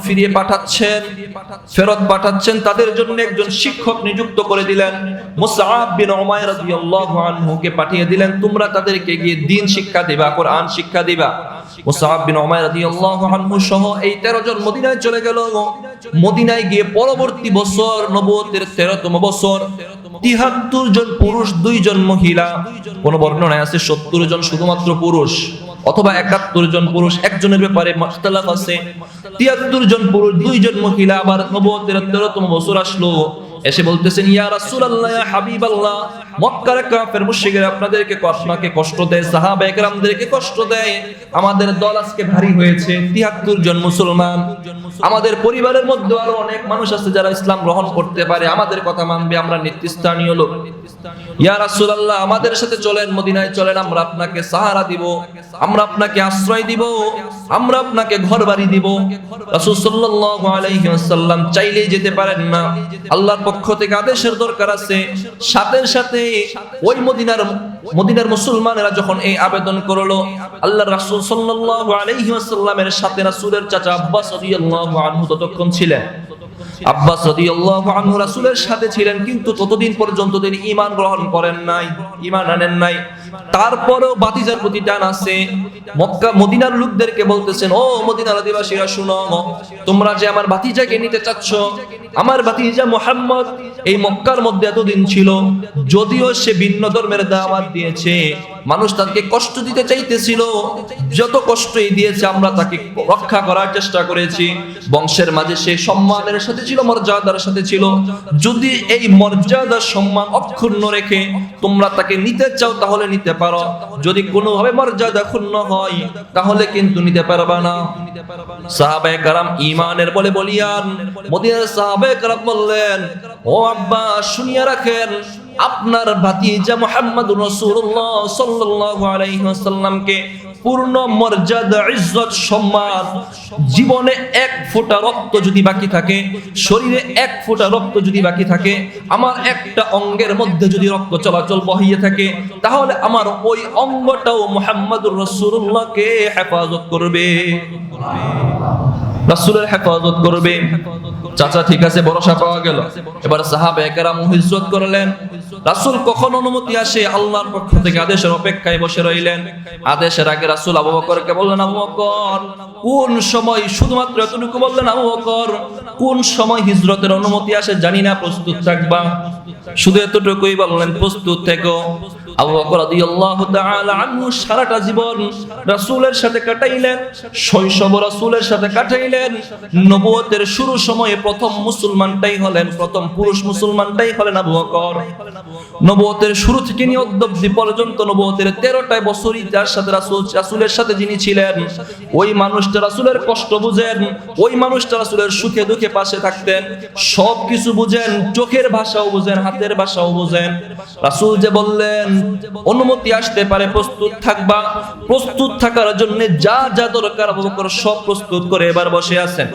ফেরত পাঠাচ্ছেন, তাদের জন্য একজন শিক্ষক নিযুক্ত করে দিলেন। মুসআব বিন উমাইর রাদিয়াল্লাহু আনহুকে পাঠিয়ে দিলেন, তোমরা তাদেরকে গিয়ে দ্বীন শিক্ষা দিবা, কোরআন শিক্ষা দিবা। মুসআব বিন উমাইর রাদিয়াল্লাহু আনহু সহ এই 13 জন মদিনায় চলে গেল। মদিনায় গিয়ে পরবর্তী বছর নবুয়তের 13তম বছর 73 জন পুরুষ, 2 জন মহিলা, কোন বর্ণনায় আছে 70 জন শুধুমাত্র পুরুষ, অথবা 71 জন পুরুশ, একজনের ব্যাপারে মুখতালাফ আছে। 73 জন পুরুষ, 2 জন মহিলা। আবার নবুয়তের 13তম বছর আসলো, এসে বলতেছেন, ইয়া রাসূলুল্লাহ, ইয়া হাবিবাল্লাহ, মক্কার কাফের মুশরিকরা আপনাদেরকে কষ্ট দেয়, সাহাবায়ে কেরামদেরকে কষ্ট দেয়। আমাদের দল আজকে ভারী হয়েছে, ৭৩ জন মুসলমান। আমাদের পরিবারের মধ্যে আরো অনেক মানুষ আছে যারা ইসলাম গ্রহণ করতে পারে, আমাদের কথা মানবে, আমরা নেতৃস্থানীয় লোক। ইয়া রাসূলুল্লাহ, আমাদের সাথে চলেন, মদিনায় চলেন, আমরা আপনাকে সাহারা দিব, আমরা আপনাকে আশ্রয় দিব, আমরা আপনাকে ঘরবাড়ি দিব। রাসূল সাল্লাল্লাহু আলাইহি ওয়াসাল্লাম চাইলেই যেতে পারেন না, আল্লাহর পক্ষ থেকে আদেশের দরকার আছে। সাথে সাথে ওই মদিনার মুসলমানেরা যখন এই আবেদন করলো, আল্লাহর রাসূল সাল্লাল্লাহু আলাইহি ওয়াসাল্লামের সাথে রাসূলের চাচা আব্বাস রাদিয়াল্লাহু আনহু ততক্ষণ ছিলেন। আব্বাস রাদিয়াল্লাহু আনহু রাসূলের সাথে ছিলেন, কিন্তু ততদিন পর্যন্ত তিনি ঈমান গ্রহণ করেন নাই, ঈমান আনেন নাই। তারপরেও ভাতিজার প্রতি টান আছে। মদিনার লোকদেরকে বলতেছেন, ও মদিনার অধিবাসীরা শুনো, তোমরা যে আমার ভাতিজাকে নিতে চাচ্ছ, আমার ভাতিজা মুহাম্মদ এই মক্কার মধ্যে এতদিন ছিল, যদিও সে ভিন্ন ধর্মের দাওয়াত দিয়েছে, মানুষ তাকে কষ্ট দিতে চাইতেছিল, যত কষ্টই দিয়েছে আমরা তাকে রক্ষা করার চেষ্টা করেছি। বংশের মাঝে সে সম্মানের সাথে ছিল, মর্যাদার সাথে ছিল। যদি এই মর্যাদা সম্মান অক্ষুণ্ণ রেখে তোমরা তাকে নিতে চাও তাহলে নিতে পারো, যদি কোনোভাবে মর্যাদা ক্ষুণ্ণ হয় তাহলে কিন্তু নিতে পারবা না। সাহাবায়ে কেরাম ঈমানের বলে বলিয়ান মদিনার সাহাবায়ে কেরাম বললেন, ও আব্বা, শুনিয়া রাখেন, আপনার ভাতিজা মুহাম্মদুর রাসূলুল্লাহ সাল্লাল্লাহু আলাইহি ওয়াসাল্লামকে পূর্ণ মর্যাদা, ইজ্জত, সম্মান, জীবনে এক ফোঁটা রক্ত যদি বাকি থাকে, শরীরে এক ফোঁটা রক্ত যদি বাকি থাকে, আমার একটা অঙ্গের মধ্যে যদি রক্ত চলাচল বহিয়ে থাকে, তাহলে আমার ওই অঙ্গটাও মুহাম্মদুর রাসূলুল্লাহকে হেফাজত করবে, রাসূলের হেফাজত করবে। চাচা ঠিক আছে, ভরসা পাওয়া গেল। এবার সাহাবায়ে কেরাম হিজরত করলেন। রাসূল কখন অনুমতি আসে, আল্লাহর পক্ষ থেকে আদেশের অপেক্ষায় বসে রইলেন। আদেশের আগে রাসূল আবু বকরকে বললেন, আবু বকর, কোন সময়, শুধুমাত্র এতটুকু বললেন, আবু বকর, কোন সময় হিজরতের অনুমতি আসে জানি না, প্রস্তুত থাকবা। শুধু এতটুকুই বললেন, প্রস্তুত থেকো। আবু বকর রাদিয়াল্লাহু তাআলা আনহু সারাটা জীবন রাসূলের সাথে কাটাইলেন, শৈশব রাসূলের সাথে কাটাইলেন। নবুয়তের শুরু সময়ে প্রথম মুসলমানটাই হলেন, প্রথম পুরুষ মুসলমানটাই হলেন আবু বকর। নবুয়তের শুরু থেকে নিয়ে অদ্যাবধি পর্যন্ত নবুয়তের 13টা বছরই যার সাথে রাসূলের সাথে যিনি ছিলেন, ওই মানুষটা রাসূলের কষ্ট বুঝেন, ওই মানুষটা রাসূলের সুখে দুঃখে পাশে থাকতেন, সবকিছু বুঝেন, চোখের ভাষাও বুঝেন, হাতের ভাষাও বুঝেন। রাসূল যে বললেন অনুমতি আসতে পারে, প্রস্তুত থাকবা, প্রস্তুত থাকার জন্য যা যা দরকার আবু বকর সব প্রস্তুত করে এবার বসে আছেন।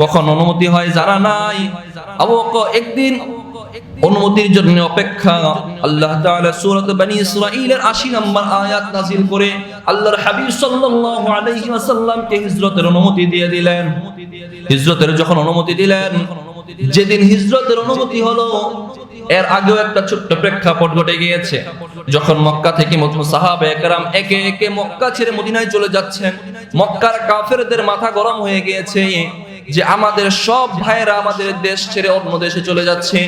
কখন অনুমতি হয় জানা নাই। আবু বকর একদিন অনুমতির জন্য অপেক্ষা। আল্লাহ তাআলা সূরা বনী ইসরাঈলের ৮০ নম্বর আয়াত নাযিল করে আল্লাহর হাবিব সাল্লাল্লাহু আলাইহি ওয়াসাল্লামকে হিজরতের অনুমতি দিয়ে দিলেন। হিজরতের যখন অনুমতি দিলেন, যেদিন হিজরতের অনুমতি হলো, এর আগেও একটা ছোট্ট প্রেক্ষাপট ঘটে গিয়েছে। যখন মক্কা থেকে সাহাবায়ে কেরাম একে একে মক্কা ছেড়ে মদিনায় চলে যাচ্ছেন, মক্কার কাফেরদের মাথা গরম হয়ে গিয়েছে যে আমাদের সব ভাইরা আমাদের দেশ ছেড়ে অন্য দেশে চলে যাচ্ছে,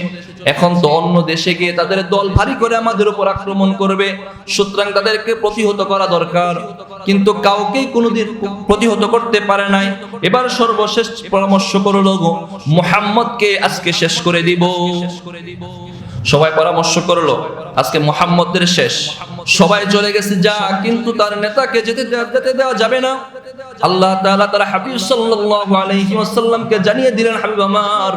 এখন তো অন্য দেশে গিয়ে তাদের দল ভারী করে আমাদের উপর আক্রমণ করবে, সুতরাং তাদেরকে প্রতিহত করা দরকার। কিন্তু কাউকেই কোনোদিন প্রতিহত করতে পারে নাই। এবার সর্বশেষ পরামর্শ করলো, মুহাম্মদকে আজকে শেষ করে দিব। সবাই পরামর্শ করলো, আজকে মুহাম্মদের শেষ, সবাই চলে গেছে যা, কিন্তু তার নেতাকে যেতে দেওয়া যাবে না। আল্লাহ তাআলা তার হাবিব সাল্লাল্লাহু আলাইহি ওয়াসাল্লামকে জানিয়ে দিলেন, হাবিব আমার,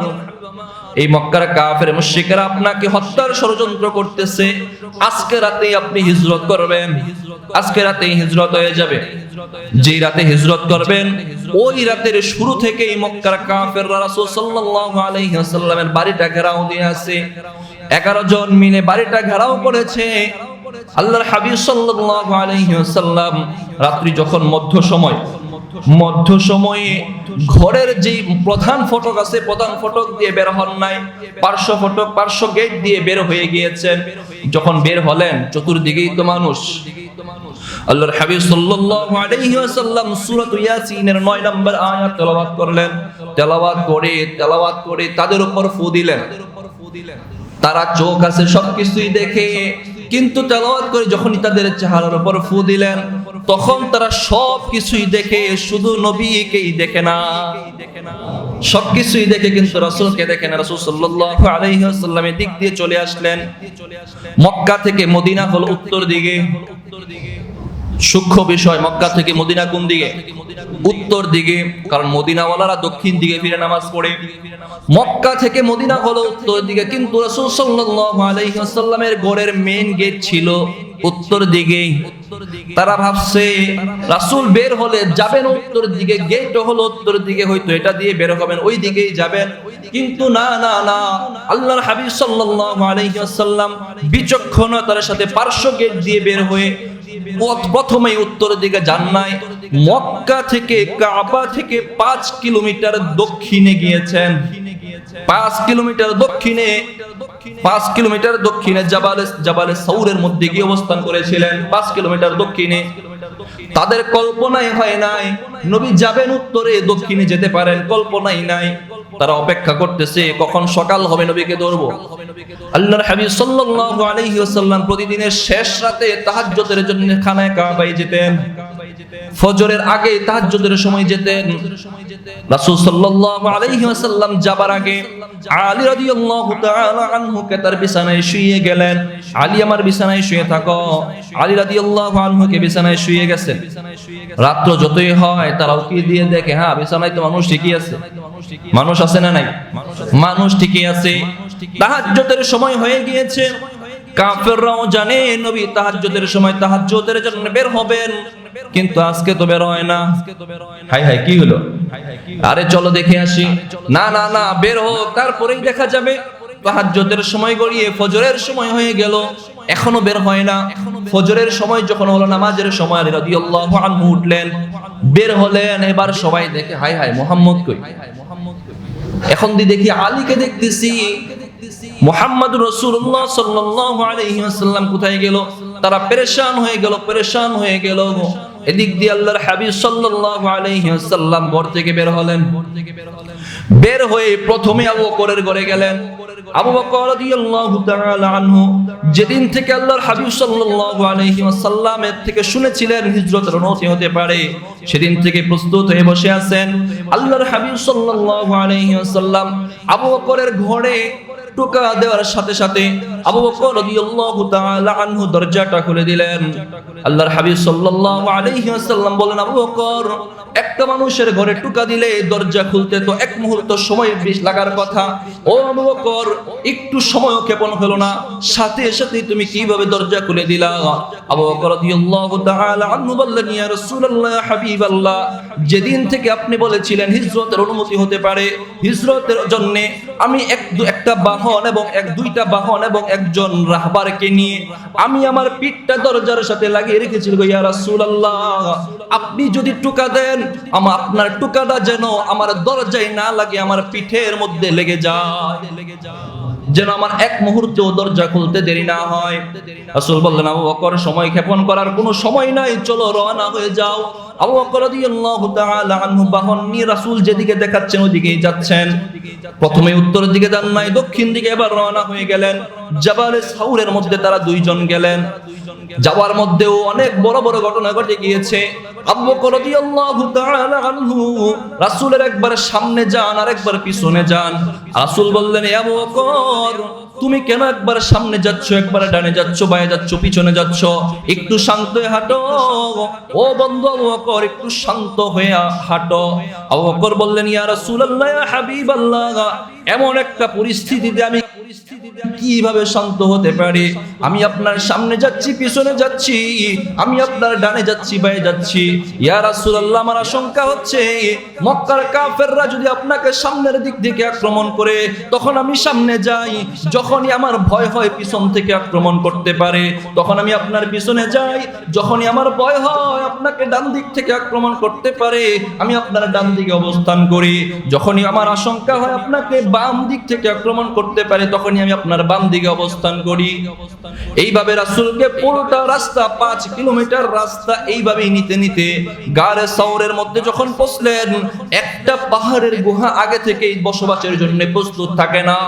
এই মক্কার কাফের মুশরিকরা আপনাকে হত্যার ষড়যন্ত্র করতেছে, আজকে রাতেই আপনি হিজরত করবেন, আজকে রাতেই হিজরত হয়ে যাবে। যেই রাতে হিজরত করবেন, ওই রাতের শুরু থেকেই মক্কার কাফেররা রাসূল সাল্লাল্লাহু আলাইহি ওয়াসাল্লামের বাড়িটা ঘেরাও দিয়ে আছে। 11 জন মিলে বাড়িটা ঘেরাও করেছে। আল্লাহর হাবিব সাল্লাল্লাহু আলাইহি ওয়াসাল্লাম রাত্রি যখন মধ্য সময়ে ঘরের যে প্রধান ফটক আছে, প্রধান ফটক দিয়ে বের হন নাই, পার্শ্ব গেট দিয়ে বের হয়ে গিয়েছেন। যখন বের হলেন, চতুর্দিকেই তো মানুষ। আল্লাহর হাবিব সাল্লাল্লাহু আলাইহি ওয়াসাল্লাম সূরা ইয়াসিনের 9 নম্বর আয়াত তেলাওয়াত করলেন। তেলাওয়াত করে তাদের উপর ফু দিলেন। তারা চোখ আছে সবকিছুই দেখে, কিন্তু তেলাওয়াত করে যখনই তাদের চেহারার উপর ফু দিলেন, তখন তারা সব কিছুই দেখে, শুধু নবীকেই দেখে না। সবকিছুই দেখে কিন্তু রাসূলকে দেখে না। রাসূল সাল্লাল্লাহু আলাইহি ওয়াসাল্লামের দিক দিয়ে চলে আসলেন। মক্কা থেকে মদিনা হলো উত্তর দিকে। সূক্ষ্ম বিষয়, মক্কা থেকে মদিনা কোন দিকে? উত্তর দিকে, কারণ মদিনাওয়ালারা দক্ষিণ দিকে ফিরে নামাজ পড়ে। মক্কা থেকে মদিনা হলো উত্তর দিকে, কিন্তু রাসূল সাল্লাল্লাহু আলাইহি ওয়াসাল্লামের ঘরের মেইন গেট ছিল উত্তর দিকে। তারা ভাবছে রাসূল বের হলে যাবেন উত্তর দিকে, গেট হলো উত্তর দিকে, হয়তো এটা দিয়ে বের হবেন, ওই দিকেই যাবেন। কিন্তু না না না, আল্লাহর হাবিব সাল্লাল্লাহু আলাইহি ওয়াসাল্লাম বিচক্ষণতার সাথে পার্শ্ব গেট দিয়ে বের হয়ে প্রথমেই উত্তর দিকে যান নাই, মক্কা থেকে কাবা থেকে 5 কিলোমিটার দক্ষিণে গিয়েছেন। 5 কিলোমিটার দক্ষিণে জাবালে সাউরের মধ্যে গিয়ে অবস্থান করেছিলেন। 5 কিলোমিটার দক্ষিণে। তাদের কল্পনাই হয় নাই নবী যাবেন উত্তরে, দক্ষিণে যেতে পারেন, কল্পনাই নাই। তারা অপেক্ষা করতেছে কখন সকাল হবে, নবীকে ধরবো। আল্লাহর হাবিব সাল্লাল্লাহু আলাইহি ওয়াসাল্লাম প্রতিদিনের শেষ রাতে তাহাজ্জুদের জন্য খানায় কাবায় যেতেন। ফজরের আগে তাহাজ্জুদের সময় যেতেন। রাসূল সাল্লাল্লাহু আলাইহি ওয়াসাল্লাম যাবার আগে আলী রাদিয়াল্লাহু তাআলা আনহুকে তার বিছানায় শুইয়ে গেলেন। আলী, আমার বিছানায় শুয়ে থাকো। আলী রাদিয়াল্লাহু আনহুকে বিছানায় শুইয়ে গেছেন। রাত্র যতই হয় তারাও কি দিয়ে দেখে, হ্যাঁ বিছানায় তো মানুষ ঠিকই আছে। মানুষ আছে না নাই? মানুষ ঠিকই আছে। তাহাজ্জুদের সময় হয়ে গিয়েছে। কাফেররাও জানে নবী তাহাজ্জুদের সময় তাহাজ্জুদের জন্য বের হবেন, কিন্তু আজকে তো বের হয় না। হাই হাই, কি হলো? আরে চলো দেখে আসি। না না না, বের হোক, তারপরেই দেখা যাবে। তাহাজ্জুদের সময় গড়িয়ে ফজরের সময় হয়ে গেল, এখনো বের হয় না। ফজরের সময় যখন হলো, নামাজের সময়, আলী রাদিয়াল্লাহু আনহু উঠলেন, বের হলেন। এবার সবাই দেখে, হাই হাই, মুহাম্মদ কই? এখন দেখি আলীকে দেখতেছি, মুহাম্মদুর রাসূলুল্লাহ সাল্লাল্লাহু আলাইহি ওয়াসাল্লাম কোথায় গেল? তারা পেরেশান হয়ে গেল। এদিক দিয়ে আল্লাহর হাবিব সাল্লাল্লাহু আলাইহি ওয়াসাল্লাম ঘর থেকে বের হলেন। বের হয়ে প্রথমে আবু বকরের ঘরে গেলেন। আবু বকর রাদিয়াল্লাহু তাআলা আনহু যেদিন থেকে আল্লাহর হাবিব সাল্লাল্লাহু আলাইহি ওয়াসাল্লামের থেকে শুনেছিলেন হিজরতের অনুমতি হতে পারে, সেদিন থেকে প্রস্তুত হয়ে বসে আছেন। আল্লাহর হাবিব সাল্লাল্লাহু আলাইহি ওয়াসাল্লাম আবু বকরের ঘরে টোকা দেওয়ার সাথে সাথে আবু বকর রাদিয়াল্লাহু তাআলা আনহু দরজাটা খুলে দিলেন। আল্লাহর হাবিব সাল্লাল্লাহু আলাইহি ওয়াসাল্লাম বলেন, আবু বকর, একটা মানুষের ঘরে টোকা দিলে দরজা খুলতে তো এক মুহূর্ত সময় বেশ লাগার কথা। ও আবু বকর, একটু সময়ও ক্ষেপণ হলো না, সাথে সাথে তুমি কিভাবে দরজা খুলে দিলা? আবু বকর রাদিয়াল্লাহু তাআলা আনহু বললেন, ইয়া রাসূলুল্লাহ, ইয়া হাবিবাল্লাহ, যেদিন থেকে আপনি বলেছিলেন হিজরতের অনুমতি হতে পারে, হিজরতের জন্য আমি একটা বাহন এবং দুইটা বাহন এবং একজন রাহবারকে নিয়ে আমি আমার পিঠটা দরজার সাথে লাগিয়ে রেখেছি। ইয়া রাসূলুল্লাহ, আপনি যদি টোকা দেন, আপনার টোকাটা যেন আমার দরজায় না লাগে, আমার পিঠের মধ্যে লেগে যায়, যেন আমার এক মুহূর্তে দরজা খুলতে দেরি না হয়। রাসূল বললেন, আবু বকর, সময় ক্ষেপণ করার কোনো সময় নাই, চলো রওনা হয়ে যাও। আবু বকর রাদিয়াল্লাহু তাআলা আনহু বাহন নিয়ে রাসূল যেদিকে দেখাচ্ছেন ওদিকেই যাচ্ছেন। প্রথমে উত্তর দিকে যান নাই, দক্ষিণ দিকে এবার রওনা হয়ে গেলেন। জাবালে সাউরের মধ্যে তারা দুইজন গেলেন। যাওয়ার মধ্যেও অনেক বড় বড় ঘটনা ঘটে গিয়েছে। আবু বকর রাদিয়াল্লাহু তাআলা আনহু রাসূলের একবার সামনে যান আর একবার পিছনে যান। রাসূল বললেন, আবু বকর, তুমি কেন একবার সামনে যাচ্ছ, একবার ডানে যাচ্ছ, বায়ে যাচ্ছ, পিছনে যাচ্ছ? একটু শান্ত হয়ে হাঁটো। ও বন্ধু আবু বকর, একটু শান্ত হয়ে হাঁটো। আবু বকর বললেন, ইয়া রাসূলুল্লাহ, ইয়া হাবিবাল্লাহ, এমন একটা পরিস্থিতিতে আমি কিভাবে শান্ত হতে পারি? আমি আপনার সামনে যাচ্ছি, পিছনে যাচ্ছি, আমি আপনার ডানে যাচ্ছি, বায়ে যাচ্ছি। ইয়া রাসূলুল্লাহ, আমার আশঙ্কা হচ্ছে মক্কার কাফেররা যদি আপনাকে সামনের দিক থেকে আক্রমণ করে, তখন আমি সামনে যাই, যখনই আমার ভয় হয় পিছন থেকে আক্রমণ করতে পারে, তখন আমি আপনার পিছনে যাই। যখনই আমার ভয় হয় আপনাকে ডান দিক থেকে আক্রমণ করতে পারে, আমি আপনার ডান দিকে অবস্থান করি। যখনই আমার আশঙ্কা হয় আপনাকে বাম দিক থেকে আক্রমণ করতে পারে, তখনই আমি আপনার বাম দিকে অবস্থান করি। এইভাবে রাসূলকে পুরোটা রাস্তা 5 কিলোমিটার রাস্তা এইভাবেই নিতে নিতে গারে সাউরের মধ্যে যখন পৌঁছলেন, একটা পাহাড়ের গুহা আগে থেকেই বসবাসের জন্য প্রস্তুত থাকে না।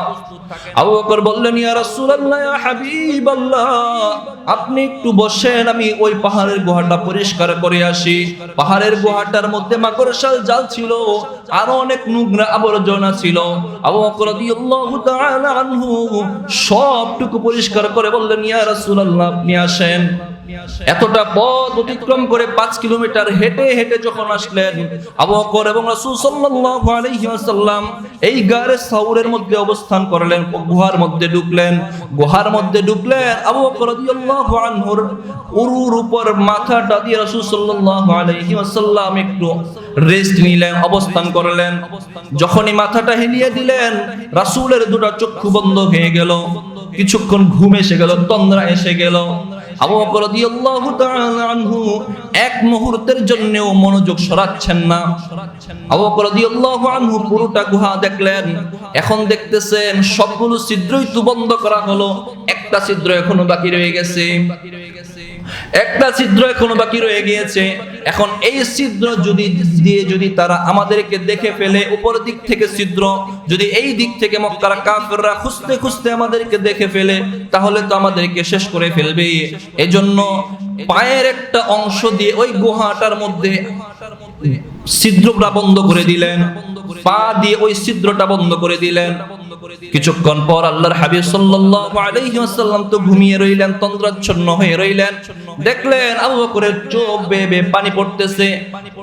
আবু বকর বললেন, ইয়া রাসূলুল্লাহ, ইয়া হাবিবাল্লাহ, আপনি একটু বসেন, আমি ওই পাহাড়ের গুহাটা পরিষ্কার করে আসি। পাহাড়ের গুহাটার মধ্যে মাকড়সার জাল ছিল, আরো অনেক নোংরা আবর্জনা ছিল। আবু বকর রাদিয়াল্লাহু তাআলা আনহু সবটুকু পরিষ্কার করে বললেন, ইয়া রাসূলুল্লাহ, আপনি আসেন। এতটা পথ অতিক্রম করে 5 কিলোমিটার হেঁটে হেঁটে যখন আসলেন, আবু বকর এবং রাসূল সাল্লাল্লাহু আলাইহি ওয়াসাল্লাম এই গারে সাউরের মধ্যে অবস্থান করলেন, গুহার মধ্যে ঢুকলেন। গুহার মধ্যে ঢুকলেন, আবু বকর রাদিয়াল্লাহু আনহুর উরুর উপর মাথাটা দিয়ে রাসূল সাল্লাল্লাহু আলাইহি ওয়াসাল্লাম একটু রেস্ট নিলেন, অবস্থান করলেন। যখনই মাথাটা হেলিয়ে দিলেন, রাসূলের দুটো চক্ষু বন্ধ হয়ে গেল, কিছুক্ষণ ঘুম এসে গেল, তন্দ্রা এসে গেল। আবু বকর রাদিয়াল্লাহু তাআলা আনহু এক মুহূর্তের জন্যও মনোযোগ সরাচ্ছেন না। আবু বকর রাদিয়াল্লাহু আনহু পুরোটা গুহা দেখলেন। এখন দেখতেছেন সবগুলো ছিদ্রই তো বন্ধ করা হলো, একটা ছিদ্র এখনো বাকি রয়ে গেছে, একটা ছিদ্র এখনো বাকি রয়ে গিয়েছে। এখন এই ছিদ্র যদি তারা আমাদেরকে দেখে ফেলে, উপর দিক থেকে ছিদ্র, যদি এই দিক থেকে মক্কার কাফেররা খুঁজতে খুঁজতে আমাদেরকে দেখে ফেলে, তাহলে তো আমাদেরকে শেষ করে ফেলবে। এজন্য পায়ের একটা অংশ দিয়ে ওই গুহাটার মধ্যে ছিদ্রটা বন্ধ করে দিলেন, পা দিয়ে ওই ছিদ্রটা বন্ধ করে দিলেন। কিছুক্ষণ পর আল্লাহর হাবিব সাল্লাল্লাহু আলাইহি ওয়াসাল্লাম তো ঘুমিয়ে রইলেন, তন্দ্রাচ্ছন্ন হয়ে রইলেন। দেখলেন আবু বকরের চোখ বেয়ে বেয়ে পানি পড়তেছে,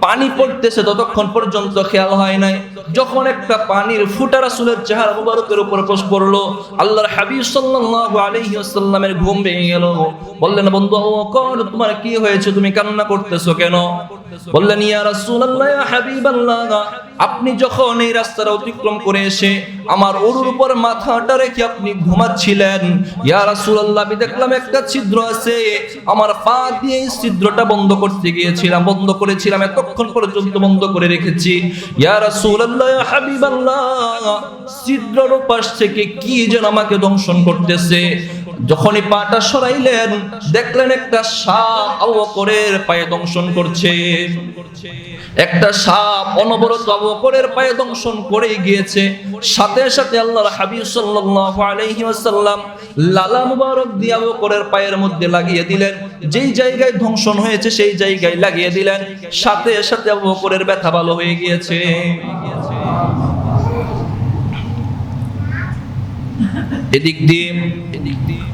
পানি পড়তেছে, ততক্ষণ পর্যন্ত খেয়াল হয় নাই। যখন একটা পানির ফুঁটা রাসূলের চেহারা মুবারকের উপর পড়লো, আল্লাহর হাবিব সাল্লাল্লাহু আলাইহি ওয়াসাল্লামের ঘুম ভেঙে গেল। বললেন, বন্ধু আবু বকর, তোমার কি হয়েছে, তুমি কান্না করতেছো কেন? বললেন, ইয়া রাসূলুল্লাহ, ইয়া হাবিবাল্লাহ, আপনি যখন এই রাস্তাটা অতিক্রম করে এসে আমার ওর উপর মাথাটা রেখে আপনি ঘুমাচ্ছিলেন, ইয়া রাসূলুল্লাহ, আমি দেখলাম একটা ছিদ্র আছে, আমার পা দিয়ে এই ছিদ্রটা বন্ধ করতে গিয়েছিলাম, বন্ধ করেছিলাম, এতক্ষণ পর্যন্ত বন্ধ করে রেখেছি। ইয়া রাসূলুল্লাহ, ইয়া হাবিবাল্লাহ, ছিদ্রের পাশ থেকে কি যেন আমাকে দংশন করতেছে। যখনই পাটা সরাইলেন, দেখলেন একটা সাপ আবু বকরের পায়ে দংশন করছে। একটা সাপ অনবরত আবু বকরের পায়ে দংশন করে গিয়েছে। সাথে সাথে আল্লাহর হাবিব সাল্লাল্লাহু আলাইহি ওয়াসাল্লাম লালা মুবারক দিয়ে আবু বকরের পায়ের মধ্যে লাগিয়ে দিলেন। যেই জায়গায় দংশন হয়েছে সেই জায়গায় লাগিয়ে দিলেন। সাথে সাথে আবু বকরের ব্যথা ভালো হয়ে গিয়েছে। এদিক দিয়ে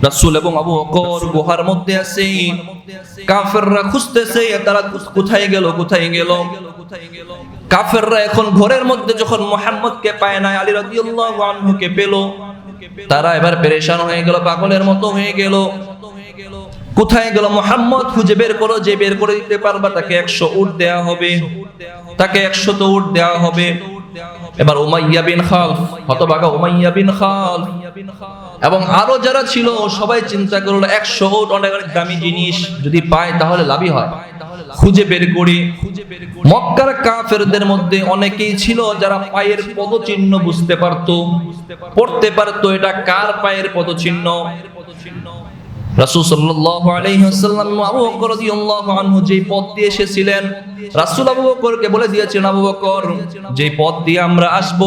রাসূল এবং আবু বকর গুহার মধ্যে আছে। কাফেররা খুঁজতেছে, তারা কোথায় গেল, কোথায় গেল। কাফেররা এখন ঘরের মধ্যে যখন মুহাম্মদকে পায় না, আলী রাদিয়াল্লাহু আনহুকে পেল, তারা এবার পেরেশান হয়ে গেল, পাগলের মতো হয়ে গেল। কোথায় গেল মুহাম্মদ, খুঁজে বের করো, যে বের করে দিতে পারবা তাকে 100 উট দেয়া হবে, তাকে 100 উট দেয়া হবে। এবার উমাইয়া বিন খালফ, হতভাগা উমাইয়া বিন খালফ এবং আরো যারা ছিল সবাই চিন্তা করলো 100 উট অনেক দামি জিনিস, যদি পায় তাহলে লাভই হয়, খুঁজে বের করি। মক্কার কাফেরদের মধ্যে অনেকেই ছিল যারা পায়ের পদচিহ্ন বুঝতে পারতো, পড়তে পারতো এটা কার পায়ের পদচিহ্ন। রাসূল সাল্লাল্লাহু আলাইহি ওয়াসাল্লাম আবু বকর রাদিয়াল্লাহু আনহু যেই পথ দিয়ে এসেছিলেন, রাসূল আবু বকরকে বলে দিয়েছেন, আবু বকর, যেই পথ দিয়ে আমরা আসব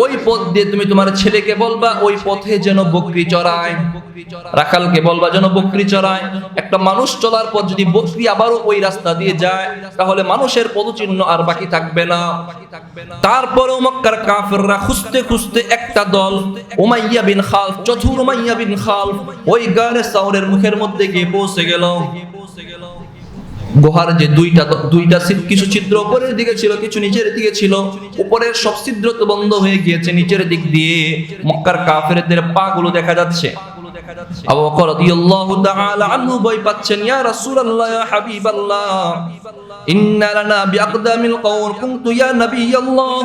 ওই পথ দিয়ে তুমি তোমার ছেলেকে বলবা ওই পথে যেন বকরি চড়ায়, রাখালকে বলবা যেন বকরি চড়ায়। একটা মানুষ চলার পর যদি বকরি আবারও ওই রাস্তা দিয়ে যায়, তাহলে মানুষের পদচিহ্ন আর বাকি থাকবে না। তারপরেও মক্কার কাফেররা খুঁজতে খুঁজতে একটা দল উমাইয়া বিন খালফ, চতুর উমাইয়া বিন খালফ ওই গারে সাউরের মুখের মধ্যে গিয়ে পৌঁছে গেল। গুহার যে দুইটা কিছু ছিদ্র উপরের দিকে ছিল, কিছু নিচের দিকে ছিল। উপরের সব ছিদ্র তো বন্ধ হয়ে গিয়েছে, নিচের দিক দিয়ে মক্কার কাফেরদের পা গুলো দেখা যাচ্ছে। আবু বকর রাদিয়াল্লাহু তাআলা আনহু ভয় পাচ্ছেন, ইয়া রাসূলুল্লাহ, ইয়া হাবিবাল্লাহ, ইন্না লানা বিআকদামিল কওম কুনতু ইয়া নাবিয়াল্লাহ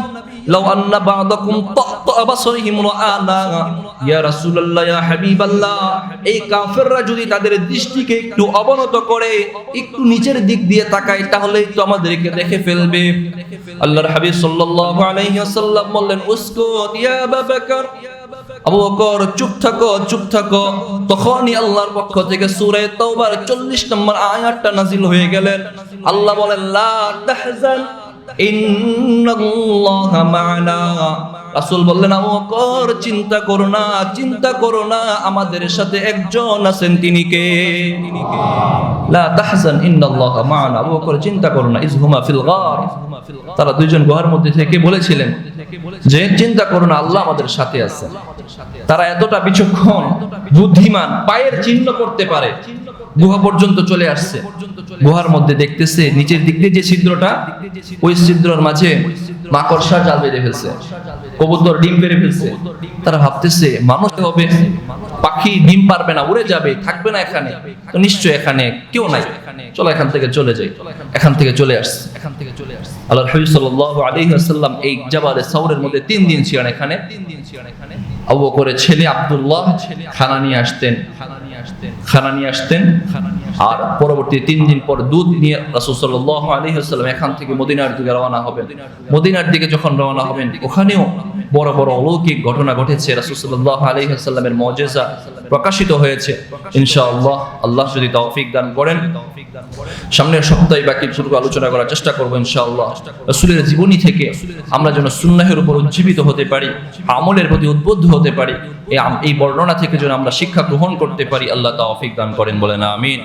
লাউ আন্না বা'দাকুম তা'তা বাসরিহিম রাআনা। ইয়া রাসূলুল্লাহ, ইয়া হাবিবাল্লাহ, এই কাফেররা যদি তাদের দৃষ্টিকে একটু অবনত করে, একটু নিচের দিক দিয়ে তাকায়, তাহলেই তো আমাদেরকে দেখে ফেলবে। আল্লাহর হাবিব সাল্লাল্লাহু আলাইহি ওয়াসাল্লাম বললেন, উসকুত ইয়া আবু বকর, আবু বকর চুপ থাকো। তখনই আল্লাহর পক্ষ থেকে সূরা তাওবার 40 নম্বর আয়াতটা নাজিল হয়ে গেলেন। আল্লাহ বলেন লা তাহজান ইন্নাল্লাহা মা'ানা। রাসূল বললেন আবু বকর চিন্তা করো না, আমাদের সাথে একজন আছেন, তিনি কে? লা তাহজান ইন্নাল্লাহা মা'ানা। আবু বকর চিন্তা করো না, ইযহুমা ফিল গার। তারা দুইজন গুহার মধ্যে থেকে বলেছিলেন যে চিন্তা করো না, আল্লাহ আমাদের সাথে আছে। তারা এতটা বিচক্ষণ, বুদ্ধিমান, পায়ের চিহ্ন করতে পারে। গুহা পর্যন্ত চলে আসছে, গুহার মধ্যে দেখতেছে নিচের দিক দিয়ে যে ছিদ্রটা, ওই ছিদ্রের মাঝে মাকড়সা জাল বেঁধে ফেলছে, কবুতর ডিম পেড়ে ফেলছে। তারা ভাবতেছে মানুষ হবে, পাখি ডিম পারবে না, উড়ে যাবে, থাকবে না এখানে, তো নিশ্চয় এখানে কেউ নাই, চলো এখান থেকে চলে যাই। এখান থেকে চলে আসছে। আল্লাহর হাবিব সাল্লাল্লাহু আলাইহি ওয়াসাল্লাম এই জাবালে সাউরের মধ্যে 3 দিন ছিলেন। এখানে আবু বকরের ছেলে আব্দুল্লাহ খানা নিয়ে আসতেন, আর পরবর্তী 3 দিন পর দুধ নিয়ে রাসূল সাল্লাল্লাহু আলাইহি ওয়াসাল্লাম এখান থেকে মদিনার দিকে রওনা হবেন। মদিনার দিকে যখন রওনা হবেন, ওখানেও বড় বড় অলৌকিক ঘটনা ঘটেছে। রাসূল সাল্লাল্লাহু আলাইহি ওয়াসাল্লামের মুজিজা প্রকাশিত হয়েছে। ইনশাআল্লাহ আল্লাহ যদি তৌফিক দান করেন, সামনের সপ্তাহে বাকি কিছুটুকু আলোচনা করার চেষ্টা করব ইনশাআল্লাহ। রাসূলের জীবনী থেকে আমরা যেন সুন্নাহের উপর উজ্জীবিত হতে পারি, আমলের প্রতি উদ্বুদ্ধ হতে পারি, এই বর্ণনা থেকে যেন আমরা শিক্ষা গ্রহণ করতে পারি। আল্লাহ তৌফিক দান করেন, বলেন আমিন।